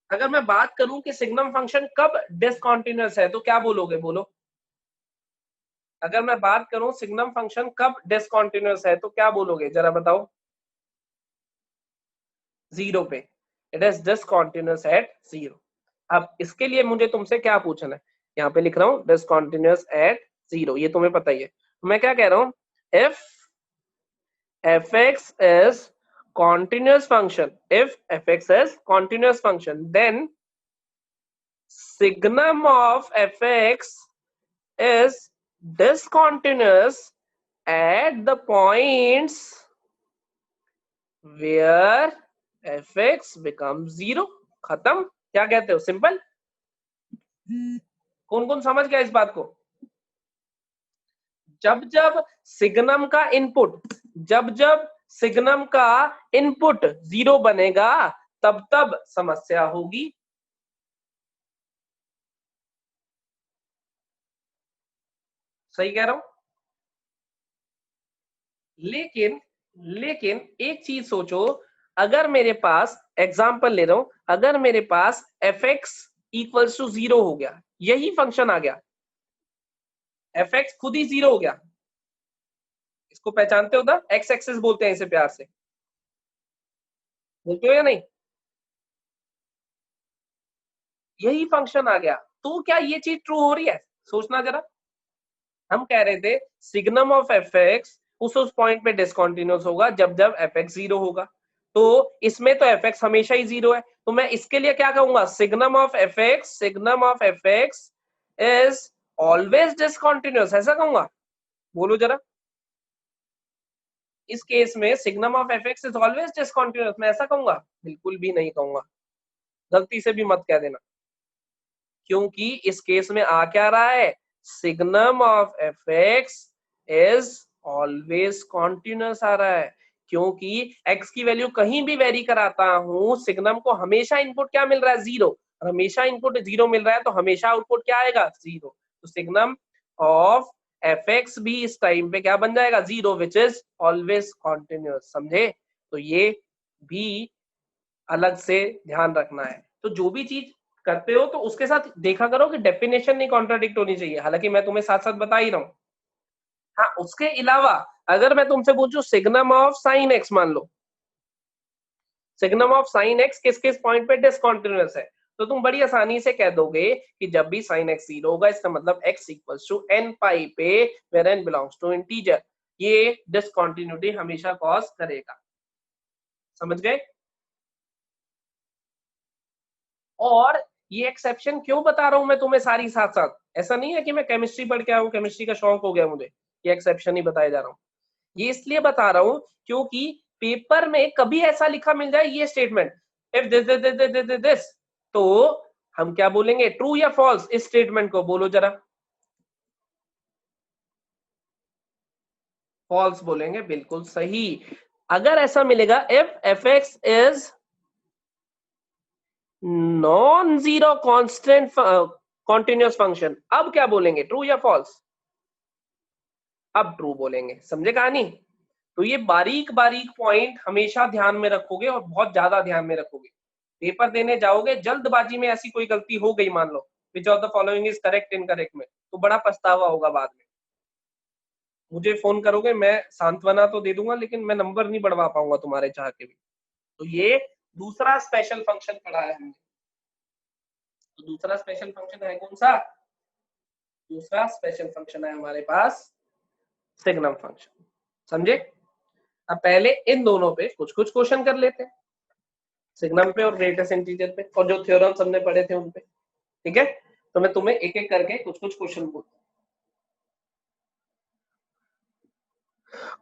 अगर मैं बात करूं कि सिग्नम फंक्शन कब डिसकंटिन्यूअस है तो क्या बोलोगे? बोलो। अगर मैं बात करूं सिग्नम फंक्शन कब डिसकंटिन्यूअस है तो क्या बोलोगे? जरा बताओ। 0 पे। It is discontinuous at 0। अब इसके लिए मुझे तुमसे क्या पूछना है? यहाँ पे लिख रहा हूँ डिसकंटिन्यूअस एट 0, ये तुम्हें पता ही है। मैं क्या कह रहा हूँ if fx is continuous function, if fx is continuous function, then signum of fx is discontinuous at the points where fx becomes 0. खत्म. क्या कहते हो? सिंपल. कौन कौन समझ गया इस बात को? जब जब सिग्नम का इनपुट, जब जब सिग्नम का इनपुट 0 बनेगा तब तब समस्या होगी. सही कह रहा हूं? लेकिन एक चीज सोचो, अगर मेरे पास, एग्जांपल ले रहा हूं, अगर मेरे पास fx इक्वल्स टू 0 हो गया, यही फंक्शन आ गया, fx खुद ही 0 हो गया. इसको पहचानते हो ना? x एक्सिस बोलते हैं इसे प्यार से, बोलते हो या नहीं? यही फंक्शन आ गया, तो क्या ये चीज ट्रू हो रही है? सोचना जरा. हम कह रहे थे सिग्नम ऑफ fx उस पॉइंट पे डिसकंटिन्यूअस होगा जब जब fx 0 होगा. तो इसमें तो fx हमेशा ही 0 है, तो मैं इसके लिए क्या कहूंगा? Signum of fx is always discontinuous, ऐसा कहूंगा? बोलो जरा. इस केस में signum of fx is always discontinuous, मैं ऐसा कहूंगा? बिल्कुल भी नहीं कहूंगा. गलती से भी मत कह देना, क्योंकि इस केस में आ क्या रहा है? Signum of fx is always continuous आ रहा है, क्योंकि x की वैल्यू कहीं भी वेरी कराता हूं, सिग्नम को हमेशा इनपुट क्या मिल रहा है? 0. हमेशा इनपुट 0 मिल रहा है तो हमेशा आउटपुट क्या आएगा? 0. तो सिग्नम ऑफ fx भी इस टाइम पे क्या बन जाएगा? 0, विच इज ऑलवेज कॉन्टिन्यूअस. समझे? तो ये भी अलग से ध्यान रखना है. तो जो भी चीज करते हो तो उसके साथ देखा करो कि डेफिनेशन नहीं कॉन्ट्राडिक्ट होनी चाहिए, हालांकि मैं तुम्हें साथ साथ बता ही रहा हूं. हाँ, उसके अलावा अगर मैं तुमसे पूछूं सिग्नम ऑफ साइन एक्स, मान लो सिग्नम ऑफ साइन एक्स किस किस पॉइंट पे डिसकंटिन्यूअस है, तो तुम बड़ी आसानी से कह दोगे कि जब भी साइन एक्स 0 होगा, इसका मतलब x equals to n pi पे, where n belongs to integer, ये डिसकंटिन्यूटी हमेशा कॉज करेगा. समझ गए? और ये एक्सेप्शन क्यों बता रहा हूं मैं तुम्हें सारी साथ साथ? ऐसा नहीं है कि मैं केमिस्ट्री पढ़ के आया हूं, केमिस्ट्री का शौक हो गया मुझे, ये एक्सेप्शन ही बताया जा रहा हूं. ये इसलिए बता रहा हूं क्योंकि पेपर में कभी ऐसा लिखा मिल जाए ये स्टेटमेंट, इफ दिस, तो हम क्या बोलेंगे? ट्रू या फॉल्स? इस स्टेटमेंट को बोलो जरा. फॉल्स बोलेंगे, बिल्कुल सही. अगर ऐसा मिलेगा if fx is non zero constant continuous function, अब क्या बोलेंगे? ट्रू या फॉल्स? अब ट्रू बोलेंगे. समझे कहानी? तो ये बारीक बारीक पॉइंट हमेशा ध्यान में रखोगे और बहुत ज्यादा ध्यान में रखोगे. पेपर देने जाओगे, जल्दबाजी में ऐसी कोई गलती हो गई मान लो, which of the following is correct incorrect में, तो बड़ा पछतावा होगा बाद में. मुझे फोन करोगे, मैं सांत्वना तो दे दूंगा, लेकिन मैं नंबर नहीं बढ़वा पाऊंगा तुम्हारे चाह के भी. तो ये दूसरा स्पेशल फंक्शन पढ़ा है हमने. तो दूसरा स्पेशल फंक्शन है कौन सा? दूसरा स्पेशल फंक्शन है हमारे पास सिग्नम फंक्शन. समझे? अब पहले इन दोनों पे कुछ कुछ क्वेश्चन कर लेते हैं, सिग्नम पे और ग्रेटेस्ट इंटीजर पे, और जो थ्योरम हमने पढ़े थे उन पे. ठीक है? तो मैं तुम्हें एक एक करके कुछ कुछ क्वेश्चन पूछता हूँ.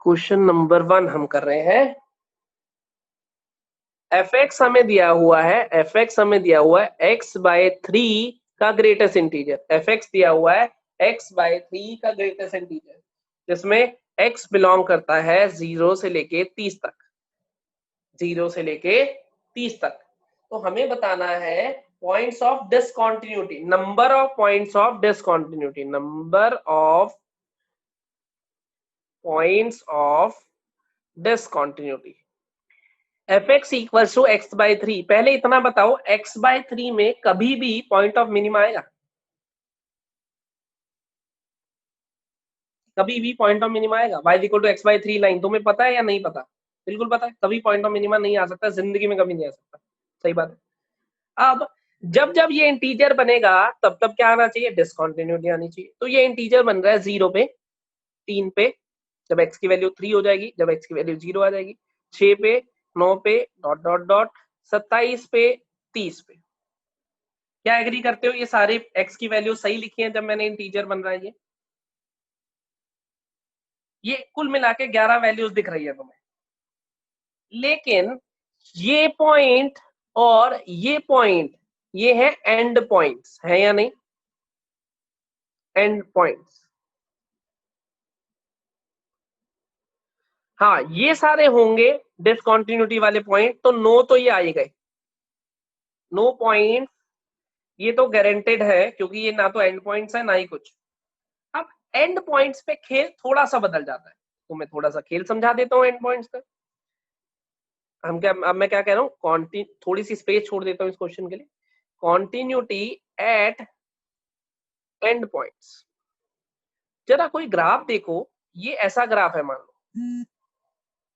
क्वेश्चन नंबर 1 हम कर रहे हैं. fx हमें दिया हुआ है, fx हमें दिया हुआ है x/3 का ग्रेटेस्ट इंटीजर. fx दिया हुआ है x/3 का ग्रेटेस्ट इंटीजर, जिसमें x बिलोंग करता है 0 से लेके 30 तक, 0 से लेके 30 तक. तो हमें बताना है points of discontinuity, number of points of discontinuity, number of points of discontinuity. fx equals to x/3. पहले इतना बताओ, x/3 में कभी भी पॉइंट ऑफ मिनिमा आएगा? कभी भी पॉइंट ऑफ मिनिमा आएगा? y equal to x/3 line तुम्हें पता है या नहीं पता? बिल्कुल पता है. कभी पॉइंट ऑफ मिनिमा नहीं आ सकता, जिंदगी में कभी नहीं आ सकता. सही बात है. अब जब जब ये इंटीजर बनेगा तब तब क्या आना चाहिए? डिसकंटिन्यूटी आनी चाहिए. तो ये इंटीजर बन रहा है 0 पे, 3 पे, जब x की वैल्यू 3 हो जाएगी, जब x की वैल्यू 0 आ जाएगी, 6 पे, 9 पे, डॉट डॉट डॉट, 27 पे, 30 पे। क्या एग्री करते हो ये सारे x की वैल्यू सही लिखी है जब मैंने इंटीजर बन रहा है? ये कुल मिला के 11 वैल्यूज दिख रही है तुम्हें, लेकिन ये पॉइंट और ये पॉइंट ये है एंड पॉइंट्स, है या नहीं? एंड पॉइंट्स, हाँ ये सारे होंगे डिसकंटिन्यूटी वाले पॉइंट, तो नो तो ये आ ही गए, नो पॉइंट ये तो गारंटेड है क्योंकि ये ना तो एंड पॉइंट्स है ना ही कुछ। अब एंड पॉइंट्स पे खेल थोड़ा सा बदल जाता है, तो मैं थोड़ा सा खेल समझा देता हूँ एंड पॉइंट्स का। अब मैं क्या कह रहा हूँ, थोड़ी सी स्पेस छोड़ देता हूँ इस क्वेश्चन के लिए। Continuity at end points. जरा कोई ग्राफ देखो, ये ऐसा ग्राफ है, मान लो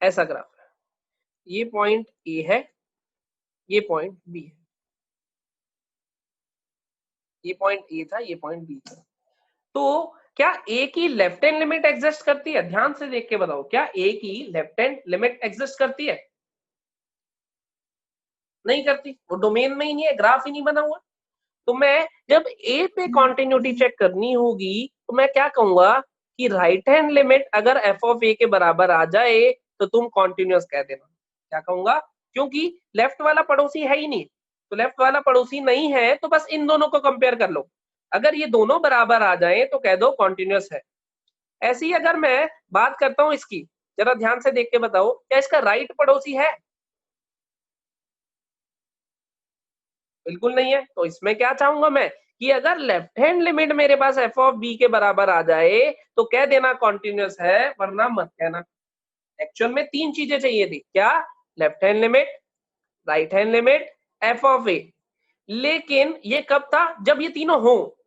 ऐसा ग्राफ है, ये पॉइंट ए है, ये पॉइंट बी है, ये पॉइंट ए था, ये पॉइंट बी था। तो क्या ए की लेफ्ट हैंड लिमिट एग्जिस्ट करती है? ध्यान से देख के बताओ, क्या ए की लेफ्ट हैंड लिमिट एग्जिस्ट करती है? नहीं करती, वो डोमेन में ही नहीं है, ग्राफ ही नहीं बना हुआ। तो मैं जब ए पे कॉन्टिन्यूटी चेक करनी होगी तो मैं क्या कहूंगा कि राइट हैंड लिमिट अगर एफ ऑफ ए के बराबर आ जाए तो तुम कॉन्टिन्यूअस कह देना। क्या कहूंगा? क्योंकि लेफ्ट वाला पड़ोसी है ही नहीं, तो लेफ्ट वाला पड़ोसी नहीं है तो बस इन दोनों को कंपेयर कर लो, अगर ये दोनों बराबर आ जाए तो कह दो कॉन्टिन्यूअस है। ऐसी ही अगर मैं बात करता हूं इसकी, जरा ध्यान से देख के बताओ, क्या इसका राइट पड़ोसी है? बिल्कुल नहीं है। तो इसमें क्या चाहूंगा मैं कि अगर लेफ्ट हैंड लिमिट मेरे पास एफ ऑफ बी के बराबर आ जाए तो कह देना कॉन्टिन्यूअस है, वरना मत कहना। एक्चुअल में तीन चीजें चाहिए थी, क्या? Left hand limit, right hand limit, F of A. लेकिन ये कब था? जब ये तीनों हो।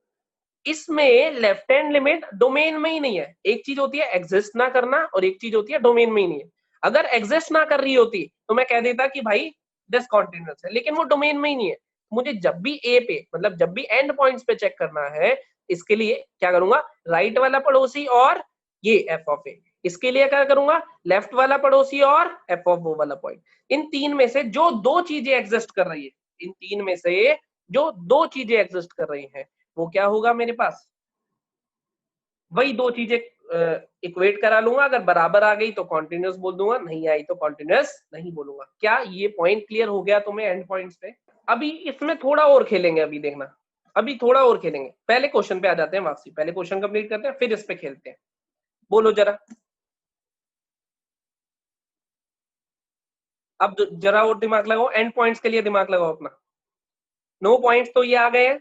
इसमें लेफ्ट हैंड लिमिट डोमेन में ही नहीं है। एक चीज होती है एग्जिस्ट ना करना और एक चीज होती है डोमेन में ही नहीं है। अगर एग्जिस्ट ना कर रही होती तो मैं कह देता कि भाई डिसकंटीन्यूअस है, लेकिन वो डोमेन में ही नहीं है। मुझे जब भी ए पे, मतलब जब भी एंड पॉइंट्स पे चेक करना है, इसके लिए क्या करूंगा? राइट वाला पड़ोसी और ये एफ ऑफ ए। इसके लिए क्या करूंगा? लेफ्ट वाला पड़ोसी और एफ ऑफ वो वाला पॉइंट। इन तीन में से जो दो चीजें एग्जिस्ट कर रही है, इन तीन में से जो दो चीजें एग्जिस्ट कर रही हैं, वो क्या होगा मेरे पास? वही दो चीजें इक्वेट करा लूंगा, अगर बराबर आ गई तो कॉन्टिन्यूअस बोल दूंगा, नहीं आई तो कॉन्टिन्यूअस नहीं बोलूंगा। क्या ये पॉइंट क्लियर हो गया तुम्हें एंड पॉइंट्स पे? अभी इसमें थोड़ा और खेलेंगे, अभी देखना, अभी थोड़ा और खेलेंगे। पहले क्वेश्चन पे आ जाते हैं वापसी, पहले क्वेश्चन कंप्लीट करते हैं फिर इस पे खेलते हैं। बोलो जरा, अब जरा और दिमाग लगाओ, एंड पॉइंट्स के लिए दिमाग लगाओ अपना। नो पॉइंट्स तो ये आ गए हैं,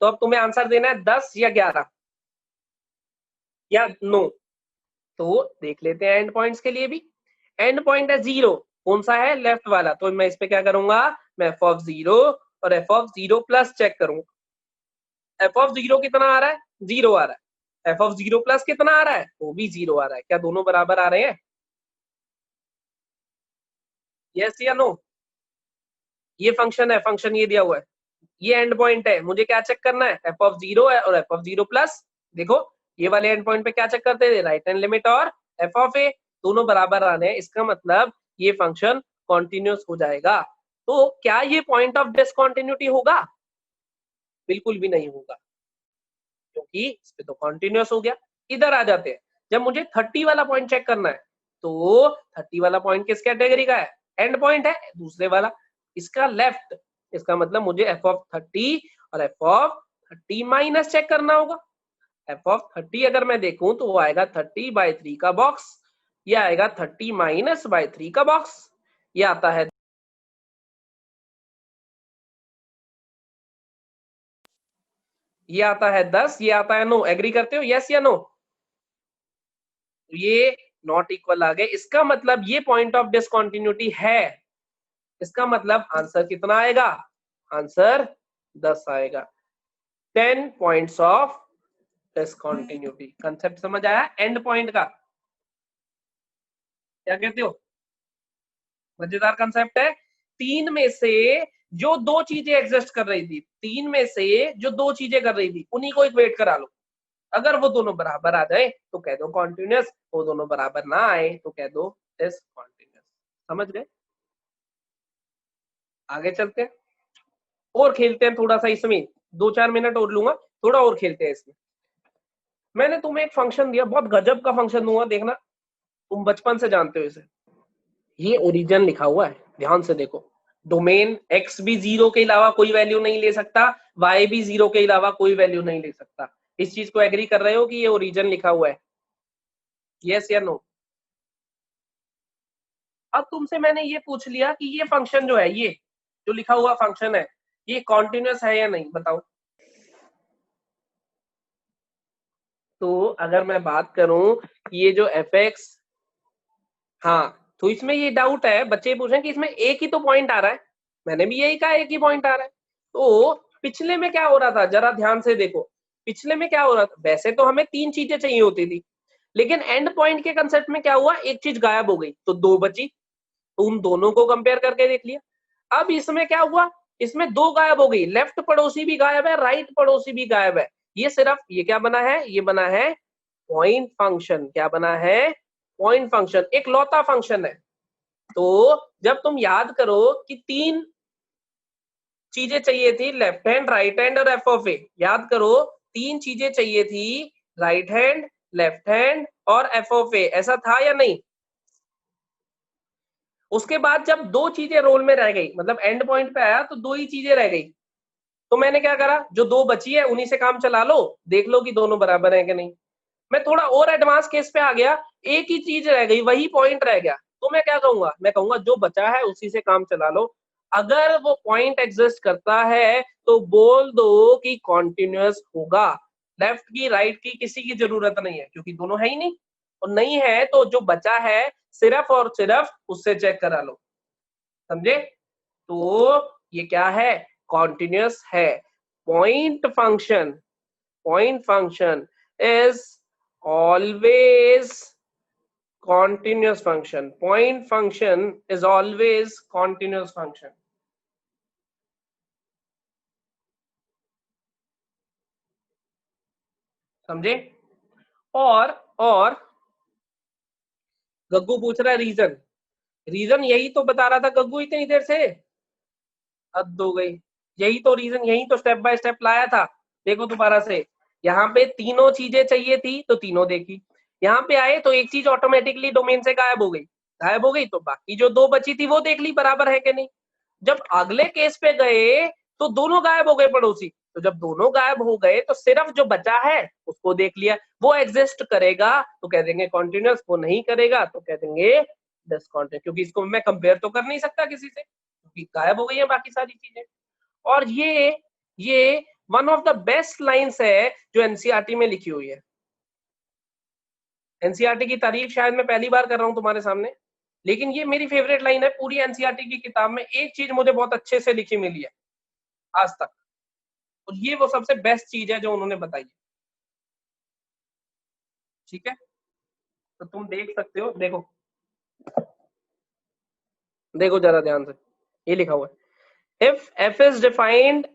तो अब तुम्हें आंसर देना है 10 या 11 या नो। तो देख लेते हैं एंड पॉइंट्स के लिए भी। एंड पॉइंट है 0, कौन सा है? लेफ्ट वाला। तो मैं इस पे क्या करूंगा? मैं एफ ऑफ 0 और एफ ऑफ 0 प्लस चेक करूंगा। एफ ऑफ 0 कितना आ रहा है? 0 आ रहा है। एफ ऑफ 0 प्लस कितना आ रहा है? वो भी 0 आ रहा है। क्या दोनों बराबर आ रहे हैं? यस या नो? ये फंक्शन है, फंक्शन ये दिया हुआ है, ये एंड पॉइंट है। मुझे क्या चेक करना है? एफ ऑफ 0 है और एफ ऑफ 0 प्लस। देखो ये वाले एंड पॉइंट पे क्या चेक करते थे? राइट हैंड लिमिट और एफ ऑफ ए, दोनों बराबर आ रहे हैं, इसका मतलब ये फंक्शन कॉन्टिन्यूअस हो जाएगा। तो क्या ये पॉइंट ऑफ डिसकंटिन्यूटी होगा? बिल्कुल भी नहीं होगा, क्योंकि इस पे तो कॉन्टिन्यूअस हो गया। इधर आ जाते हैं, जब मुझे 30 वाला पॉइंट चेक करना है, तो 30 वाला पॉइंट किस कैटेगरी का है? एंड पॉइंट है, दूसरे वाला, इसका लेफ्ट। इसका मतलब मुझे एफ ऑफ 30 और एफ ऑफ 30 माइनस चेक करना होगा। एफ ऑफ 30 अगर मैं देखूं तो वो आएगा 30/3 का बॉक्स, ये आएगा 30 माइनस बाय 3 का बॉक्स, ये आता है, ये आता है 10, ये आता है 9। एग्री करते हो? यस या नो? ये नॉट इक्वल आ गए, इसका मतलब ये पॉइंट ऑफ डिसकंटिन्यूटी है। इसका मतलब आंसर कितना आएगा? आंसर 10 आएगा। 10 पॉइंट्स ऑफ डिसकंटिन्यूटी। कंसेप्ट समझ आया एंड पॉइंट का? क्या कहते हो? मजेदार कंसेप्ट है। तीन में से जो दो चीजें एग्जिस्ट कर रही थी, तीन में से जो दो चीजें कर रही थी, उन्हीं को इक्वेट करा लो। अगर वो दोनों बराबर आ जाए तो कह दो कॉन्टिन्यूस, वो दोनों बराबर ना आए तो कह दो डिसकंटीन्यूअस। समझ गए? आगे चलते हैं और खेलते हैं थोड़ा सा इसमें, 2-4 मिनट और लूंगा, थोड़ा और खेलते हैं इसमें। मैंने तुम्हें एक फंक्शन दिया, बहुत गजब का फंक्शन दूंगा, देखना तुम बचपन से जानते हो इसे। ये ओरिजिन लिखा हुआ है, ध्यान से देखो। डोमेन x भी 0 के अलावा कोई वैल्यू नहीं ले सकता, y भी 0 के अलावा कोई वैल्यू नहीं ले सकता। इस चीज को एग्री कर रहे हो कि ये ओरिजिन लिखा हुआ है? यस या नो? अब तुमसे मैंने ये पूछ लिया कि ये फंक्शन जो है, ये जो लिखा हुआ फंक्शन है, ये कॉन्टिन्यूस है या नहीं, बताओ। तो अगर मैं बात करूं ये जो एफ एक्स, हाँ, तो इसमें ये डाउट है, बच्चे पूछ रहे हैं कि इसमें एक ही तो पॉइंट आ रहा है। मैंने भी यही कहा, एक ही पॉइंट आ रहा है। तो पिछले में क्या हो रहा था, जरा ध्यान से देखो। पिछले में क्या हो रहा था, वैसे तो हमें 3 चीजें चाहिए होती थी, लेकिन एंड पॉइंट के कंसेप्ट में क्या हुआ, एक चीज गायब हो गई तो 2 बची, तो उन दोनों को कंपेयर करके देख लिया। अब इसमें क्या हुआ, इसमें 2 गायब हो गई, लेफ्ट पड़ोसी भी गायब है, राइट पड़ोसी भी गायब है। ये सिर्फ, ये क्या बना है, ये बना है पॉइंट फंक्शन। क्या बना है? पॉइंट फंक्शन, एक लौता फंक्शन है। तो जब तुम याद करो कि 3 चीजें चाहिए थी, लेफ्ट हैंड, राइट हैंड और एफ ऑफ ए, याद करो 3 चीजें चाहिए थी, राइट हैंड, लेफ्ट हैंड और एफ ऑफ ए, ऐसा था या नहीं? उसके बाद जब 2 चीजें रोल में रह गई, मतलब एंड पॉइंट पे आया तो 2 ही चीजें रह गई, तो मैंने क्या करा, जो 2 बची है उन्हीं से काम चला लो, देख लो कि दोनों बराबर है कि नहीं। मैं थोड़ा और एडवांस केस पे आ गया, एक ही चीज रह गई, वही पॉइंट रह गया, तो मैं क्या कहूंगा, मैं कहूंगा जो बचा है उसी से काम चला लो। अगर वो पॉइंट एग्जिस्ट करता है तो बोल दो कि कॉन्टिन्यूअस होगा। लेफ्ट की, राइट की किसी की जरूरत नहीं है, क्योंकि दोनों है ही नहीं, और नहीं है तो जो बचा है सिर्फ और सिर्फ उससे चेक करा लो। समझे? तो ये क्या है, कॉन्टिन्यूअस है। Point function, point function is always continuous function. Point function is always continuous function. समझे? और गग्गू पूछ रहा है रीजन, रीजन यही तो बता रहा था गग्गू इतनी देर से। हद हो गई, यही तो रीजन, यही तो स्टेप बाय स्टेप लाया था। देखो दोबारा से, यहाँ पे तीनों चीजें चाहिए थी तो तीनों देखी, यहाँ पे आए तो एक चीज ऑटोमेटिकली डोमेन से गायब हो गई, गायब हो गई तो बाकी जो 2 बची थी वो देख ली बराबर है कि नहीं। जब अगले केस पे गए तो दोनों गायब हो गए पड़ोसी, तो जब दोनों गायब हो गए तो सिर्फ जो बचा है उसको देख लिया, वो एग्जिस्ट करेगा तो कह देंगे कॉन्टिन्यूअस, वो नहीं करेगा तो कह देंगे डिसकंटिन्यूअस, क्योंकि इसको मैं कंपेयर तो कर नहीं सकता किसी से, क्योंकि गायब हो गई है बाकी सारी चीजें। और ये one of the best lines है जो एनसीईआरटी में लिखी हुई है। एनसीईआरटी की तारीफ शायद मैं पहली बार कर रहा हूं तुम्हारे सामने, लेकिन ये मेरी फेवरेट लाइन है पूरी एनसीईआरटी की किताब में। एक चीज मुझे बहुत अच्छे से लिखी मिली है आज तक, और ये वो सबसे बेस्ट चीज है जो उन्होंने बताई है। ठीक है, तो तुम देख सकते हो, देखो देखो जरा ध्यान से, ये लिखा हुआ है, if F is defined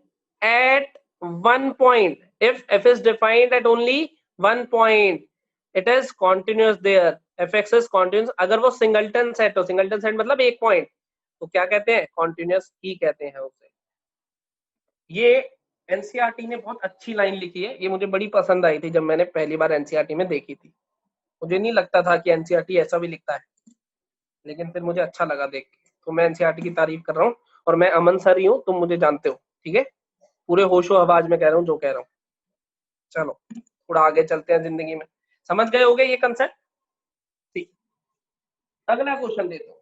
at 1 point, if f is defined at only 1 point, it is continuous there, fx is continuous। अगर वो सिंगलटन सेट हो, सिंगलटन सेट मतलब एक पॉइंट, तो क्या कहते हैं, कॉन्टिन्यूअस ही कहते हैं उसे। ये एनसीईआरटी ने बहुत अच्छी लाइन लिखी है, ये मुझे बड़ी पसंद आई थी जब मैंने पहली बार एनसीईआरटी में देखी थी। मुझे नहीं लगता था कि एनसीईआरटी ऐसा भी लिखता है, लेकिन फिर मुझे अच्छा लगा देख के, तो मैं एनसीईआरटी की तारीफ कर रहा हूँ। और मैं अमन सर ही हूँ, तुम मुझे जानते हो, ठीक है, पूरे होशो आवाज में कह रहा हूँ जो कह रहा हूँ। चलो थोड़ा आगे चलते हैं जिंदगी में, समझ गए होगे ये कंसेप्ट। ठीक, अगला क्वेश्चन देता हूँ।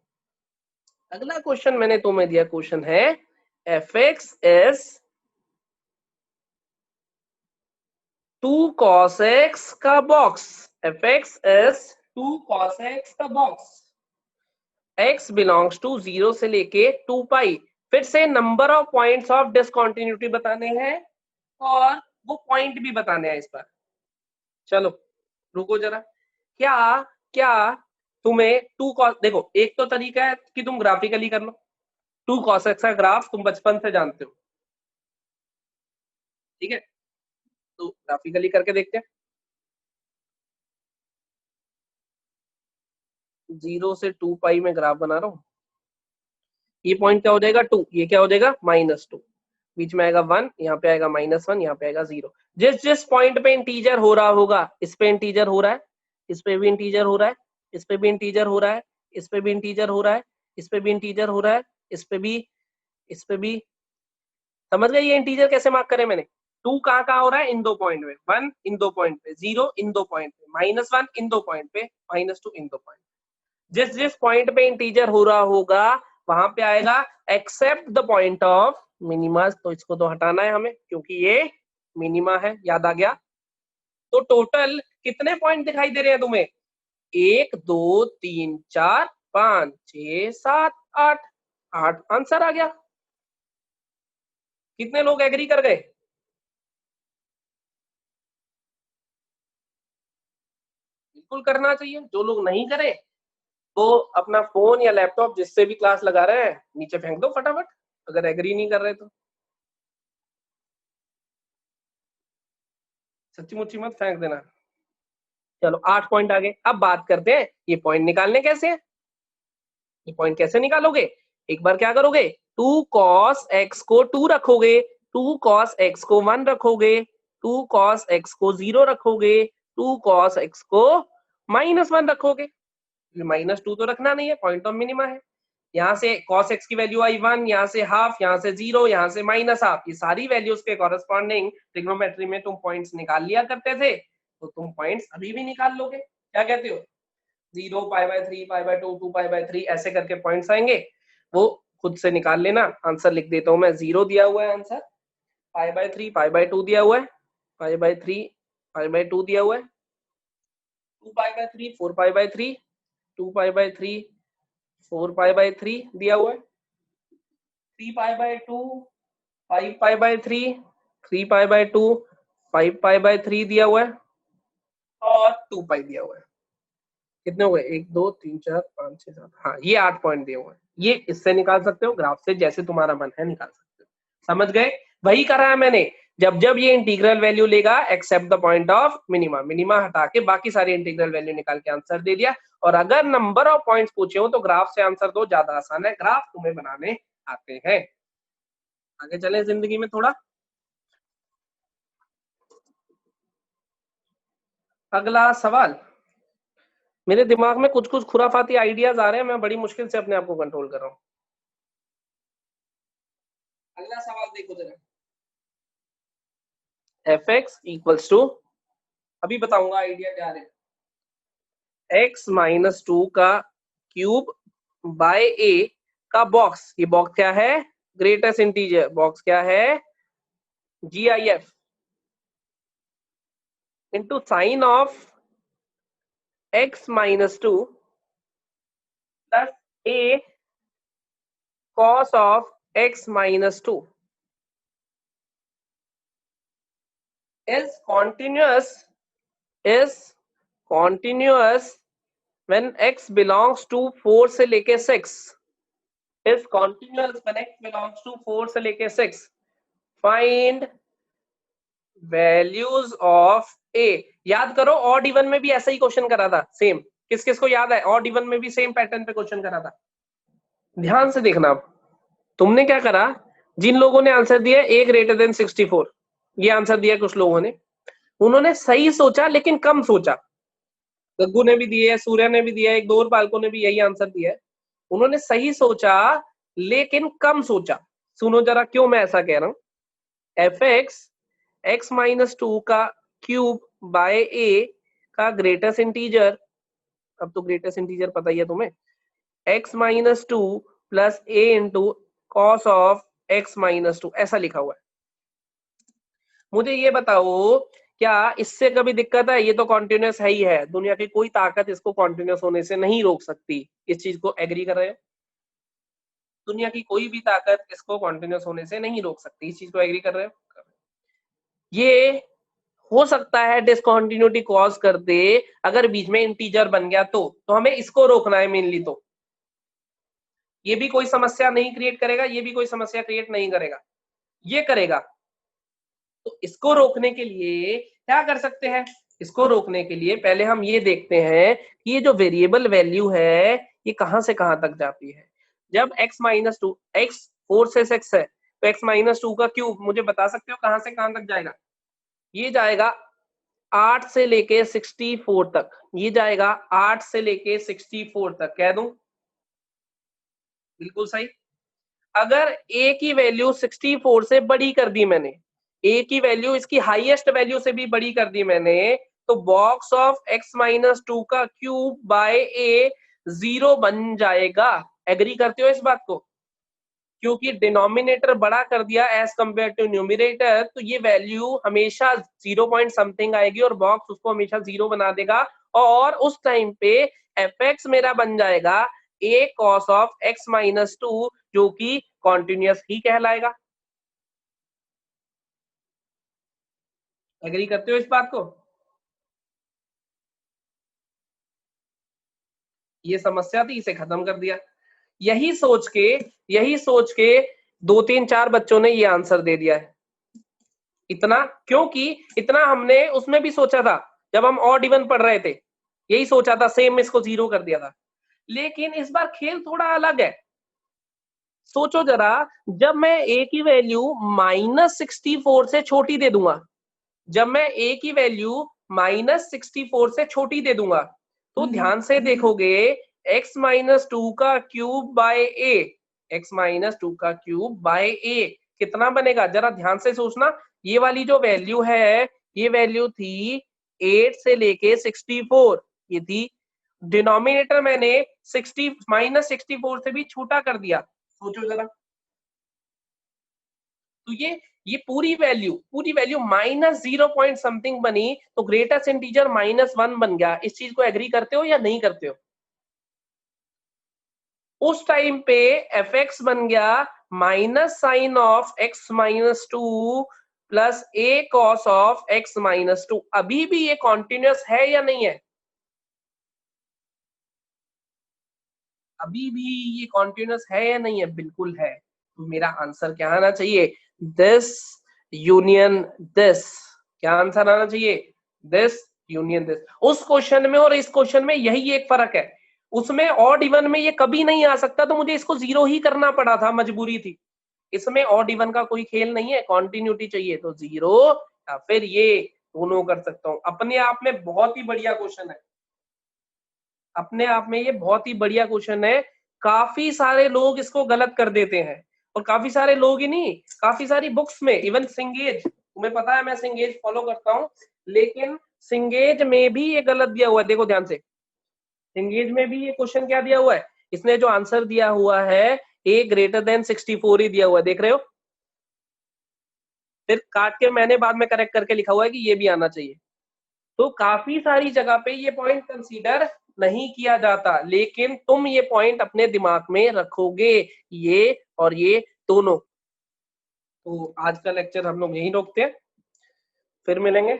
अगला क्वेश्चन मैंने तुम्हें दिया, क्वेश्चन है f x is 2 cos x का box, F x is 2 cos x का बॉक्स, x बिलोंग्स टू 0 से लेके 2 पाई। फिर से number of points of discontinuity बताने हैं और वो पॉइंट भी बताने हैं इस बार। चलो रुको जरा, क्या क्या तुम्हें 2 cos, देखो एक तो तरीका है कि तुम ग्राफिकली कर लो, 2 cos x का ग्राफ तुम बचपन से जानते हो, ठीक है, तो ग्राफिकली करके देखते हैं। 0 से 2 पाई में ग्राफ बना रहा हूँ। ये पॉइंट क्या हो जाएगा 2, ये क्या हो जाएगा -2, बीच में आएगा 1, यहाँ पे आएगा -1, यहाँ पे आएगा 0। जिस जिस पॉइंट पे इंटीजर हो रहा होगा, इस पे इंटीजर हो रहा है, इस पे भी इंटीजर हो रहा है, इस पे भी इंटीजर हो रहा है, इस पे भी इंटीजर हो रहा है, इस पे भी इंटीजर हो रहा है, इस पे भी, इस पे भी। समझ गए ये इंटीजर कैसे मार्क करें मैंने? 2 कहाँ कहाँ हो रहा है? इन दो पॉइंट में, 1 इन दो पॉइंट पे, 0 इन दो पॉइंट पे, -1 इन दो पॉइंट पे, -2 इन दो पॉइंट। जिस जिस पॉइंट पे इंटीजर हो रहा होगा वहां पे आएगा except the point of minima. तो इसको तो हटाना है हमें क्योंकि ये मिनिमा है, याद आ गया। तो टोटल कितने पॉइंट दिखाई दे रहे हैं तुम्हें? 1 2 3 4 5 6 7 8, 8 आंसर आ गया। कितने लोग एग्री कर गए? बिल्कुल करना चाहिए। जो लोग नहीं करे तो अपना फोन या लैपटॉप जिससे भी क्लास लगा रहे हैं नीचे फेंक दो फटाफट, अगर एग्री नहीं कर रहे तो। सच्ची मुच्ची मत फेंक देना। चलो 8 पॉइंट आ गए। अब बात करते हैं ये पॉइंट निकालने कैसे हैं। ये पॉइंट कैसे निकालोगे? एक बार क्या करोगे, 2 cos x को 2 रखोगे, 2 cos x को 1 रखोगे, 2 cos x को 0 रखोगे, 2 cos x को -1 रखोगे। -2 तो रखना नहीं है, पॉइंट ऑफ मिनिमा है। यहाँ से cos x की वैल्यू आई 1, यहाँ से हाफ, यहाँ से 0, यहाँ से -हाफ। ये सारी वैल्यूज के कॉरेस्पॉन्डिंग ट्रिग्नोमेट्री में तुम पॉइंट्स निकाल लिया करते थे, तो तुम पॉइंट्स अभी भी निकाल लोगे। क्या कहते हो? 0 π/3 π/2 2 π/3 ऐसे करके पॉइंट्स आएंगे, वो खुद से निकाल लेना। आंसर लिख देता हूं मैं, 0 दिया हुआ है आंसर, π/3 π/2 दिया हुआ है, π/3 π/2 दिया हुआ है, 2 π/3 4 π/3, 2 π/3 4 π/3 दिया हुआ है, 3 π/2 5 π/3, 3 π/2 5 π/3 दिया हुआ है, और 2 पाई दिया हुआ है। कितने हो गए? 1 2 3 4 5 6 7, हाँ ये 8 पॉइंट दिए हुए हैं। ये इससे निकाल सकते हो, ग्राफ से, जैसे तुम्हारा मन है निकाल सकते हो। समझ गए? वही करा है मैंने। जब जब ये इंटीग्रल वैल्यू लेगा except the point of minima, minima हटा के बाकी सारी इंटीग्रल वैल्यू निकाल के आंसर दे दिया। और अगर नंबर ऑफ पॉइंट्स पूछे हो तो ग्राफ से आंसर दो, ज्यादा आसान है, ग्राफ तुम्हें बनाने आते हैं। आगे चले जिंदगी में थोड़ा। अगला सवाल। मेरे दिमाग में कुछ कुछ खुराफाती आइडियाज आ रहे हैं, मैं बड़ी मुश्किल से अपने आप को कंट्रोल कर रहा हूँ। अगला सवाल देखो जरा। fx इक्वल्स टू, अभी बताऊंगा आइडिया क्या है, x -2 का क्यूब बाय a का बॉक्स। ये बॉक्स क्या है? Greatest integer. बॉक्स क्या है? GIF into sine of x -2 plus a cos of x -2 is continuous when x belongs to 4 से लेके 6, is continuous when x belongs to 4 से लेके 6। Find values of a। याद करो ऑड इवन में भी ऐसा ही क्वेश्चन करा था, सेम। किस किस को याद है? ऑड इवन में भी सेम पैटर्न पे क्वेश्चन करा था। ध्यान से देखना। अब तुमने क्या करा, जिन लोगों ने आंसर दिया a ग्रेटर देन 64, ये आंसर दिया कुछ लोगों ने, उन्होंने सही सोचा लेकिन कम सोचा। गग्गू ने भी दिया है, सूर्या ने भी दिया है, एक दो और बालकों ने भी यही आंसर दिया है। उन्होंने सही सोचा लेकिन कम सोचा। सुनो जरा क्यों मैं ऐसा कह रहा हूं। fx x -2 का क्यूब बाय a का ग्रेटेस्ट इंटीजर, अब तो ग्रेटेस्ट इंटीजर पता ही है तुम्हें, x -2 plus a into cos of x -2, ऐसा लिखा हुआ है। मुझे ये बताओ क्या इससे कभी दिक्कत है? ये तो कॉन्टिन्यूस है ही है, दुनिया की कोई ताकत इसको कॉन्टिन्यूस होने से नहीं रोक सकती। इस चीज को एग्री कर रहे हो? दुनिया की कोई भी ताकत इसको कॉन्टिन्यूस होने से नहीं रोक सकती, इस चीज को एग्री कर रहे हो? ये हो सकता है डिसकंटिन्यूटी कॉज कर दे अगर बीच में इंटीजर बन गया तो हमें इसको रोकना है मेनली। तो ये भी कोई समस्या नहीं क्रिएट करेगा, ये भी कोई समस्या क्रिएट नहीं करेगा, ये करेगा। तो इसको रोकने के लिए क्या कर सकते हैं? इसको रोकने के लिए पहले हम ये देखते हैं कि ये जो वेरिएबल वैल्यू है ये कहां से कहां तक जाती है। जब x माइनस टू, x 4 से 6 है तो x माइनस टू का क्यूब मुझे बता सकते हो कहां से कहां तक जाएगा? ये जाएगा 8 से लेके 64 तक, ये जाएगा 8 से लेके 64 तक, कह दूं? बिल्कुल सही। अगर a की वैल्यू 64 से बड़ी कर दी मैंने, a की वैल्यू इसकी हाईएस्ट वैल्यू से भी बड़ी कर दी मैंने, तो box of x minus to का क्यूब बाय a 0 बन जाएगा। एग्री करते हो इस बात को? क्योंकि डिनोमिनेटर बड़ा कर दिया एज कंपेयर टू न्यूमरेटर, तो ये वैल्यू हमेशा 0 पॉइंट समथिंग आएगी और बॉक्स उसको हमेशा 0 बना देगा, और उस टाइम पे fx मेरा बन जाएगा a cos of x minus to, जो कि कॉन्टिन्यूअस ही कहलाएगा। एग्री करते हो इस बात को? ये समस्या थी, इसे खत्म कर दिया। यही सोच के 2 3 4 बच्चों ने ये आंसर दे दिया है। इतना क्योंकि इतना हमने उसमें भी सोचा था जब हम ऑड इवन पढ़ रहे थे, यही सोचा था, सेम इसको 0 कर दिया था। लेकिन इस बार खेल थोड़ा अलग है। सोचो जरा, जब मैं a की वैल्यू -64 से छोटी दे दूंगा, जब मैं a की वैल्यू -64 से छोटी दे दूंगा, तो ध्यान से देखोगे x माइनस टू का cube by a, x minus to का क्यूब बाय a कितना बनेगा? जरा ध्यान से सोचना। ये वाली जो वैल्यू है, ये वैल्यू थी 8 से लेके 64, ये थी। डिनोमिनेटर मैंने 60 -64 से भी छोटा कर दिया। सोचो जरा, तो ये पूरी वैल्यू -0 पॉइंट समथिंग बनी, तो ग्रेटेस्ट इंटीजर -1 बन गया। इस चीज को एग्री करते हो या नहीं करते हो? उस टाइम पे fx बन गया minus sine of x minus two plus a cos of x minus two. अभी भी ये कॉन्टिन्यूअस है या नहीं है? अभी भी ये कॉन्टिन्यूअस है या नहीं है? बिल्कुल है। तो मेरा आंसर क्या आना चाहिए? This union this. क्या आंसर आना चाहिए? This union this. उस क्वेश्चन में और इस क्वेश्चन में यही एक फर्क है। उसमें ऑड इवन में ये कभी नहीं आ सकता, तो मुझे इसको 0 ही करना पड़ा था, मजबूरी थी। इसमें ऑड इवन का कोई खेल नहीं है, कॉन्टिन्यूटी चाहिए, तो 0 या फिर ये दोनों कर सकता हूं। अपने आप में बहुत ही बढ़िया क्वेश्चन है, अपने आप में ये बहुत ही बढ़िया क्वेश्चन है। काफी सारे लोग इसको गलत कर देते हैं, और काफी सारे लोग ही नहीं, काफी सारी बुक्स में, इवन सिंगेज, तुम्हें पता है मैं सिंगेज फॉलो करता हूँ, लेकिन सिंगेज में भी ये गलत दिया हुआ है। देखो ध्यान से, सिंगेज में भी ये क्वेश्चन क्या दिया हुआ है, इसने जो आंसर दिया हुआ है a ग्रेटर देन 64 ही दिया हुआ है, देख रहे हो? फिर काट के मैंने बाद में करेक्ट करके लिखा हुआ है कि ये भी आना चाहिए। तो काफी सारी जगह पे ये पॉइंट कंसीडर नहीं किया जाता, लेकिन तुम ये पॉइंट अपने दिमाग में रखोगे, ये और ये दोनों। तो आज का लेक्चर हम लोग यहीं रोकते हैं, फिर मिलेंगे।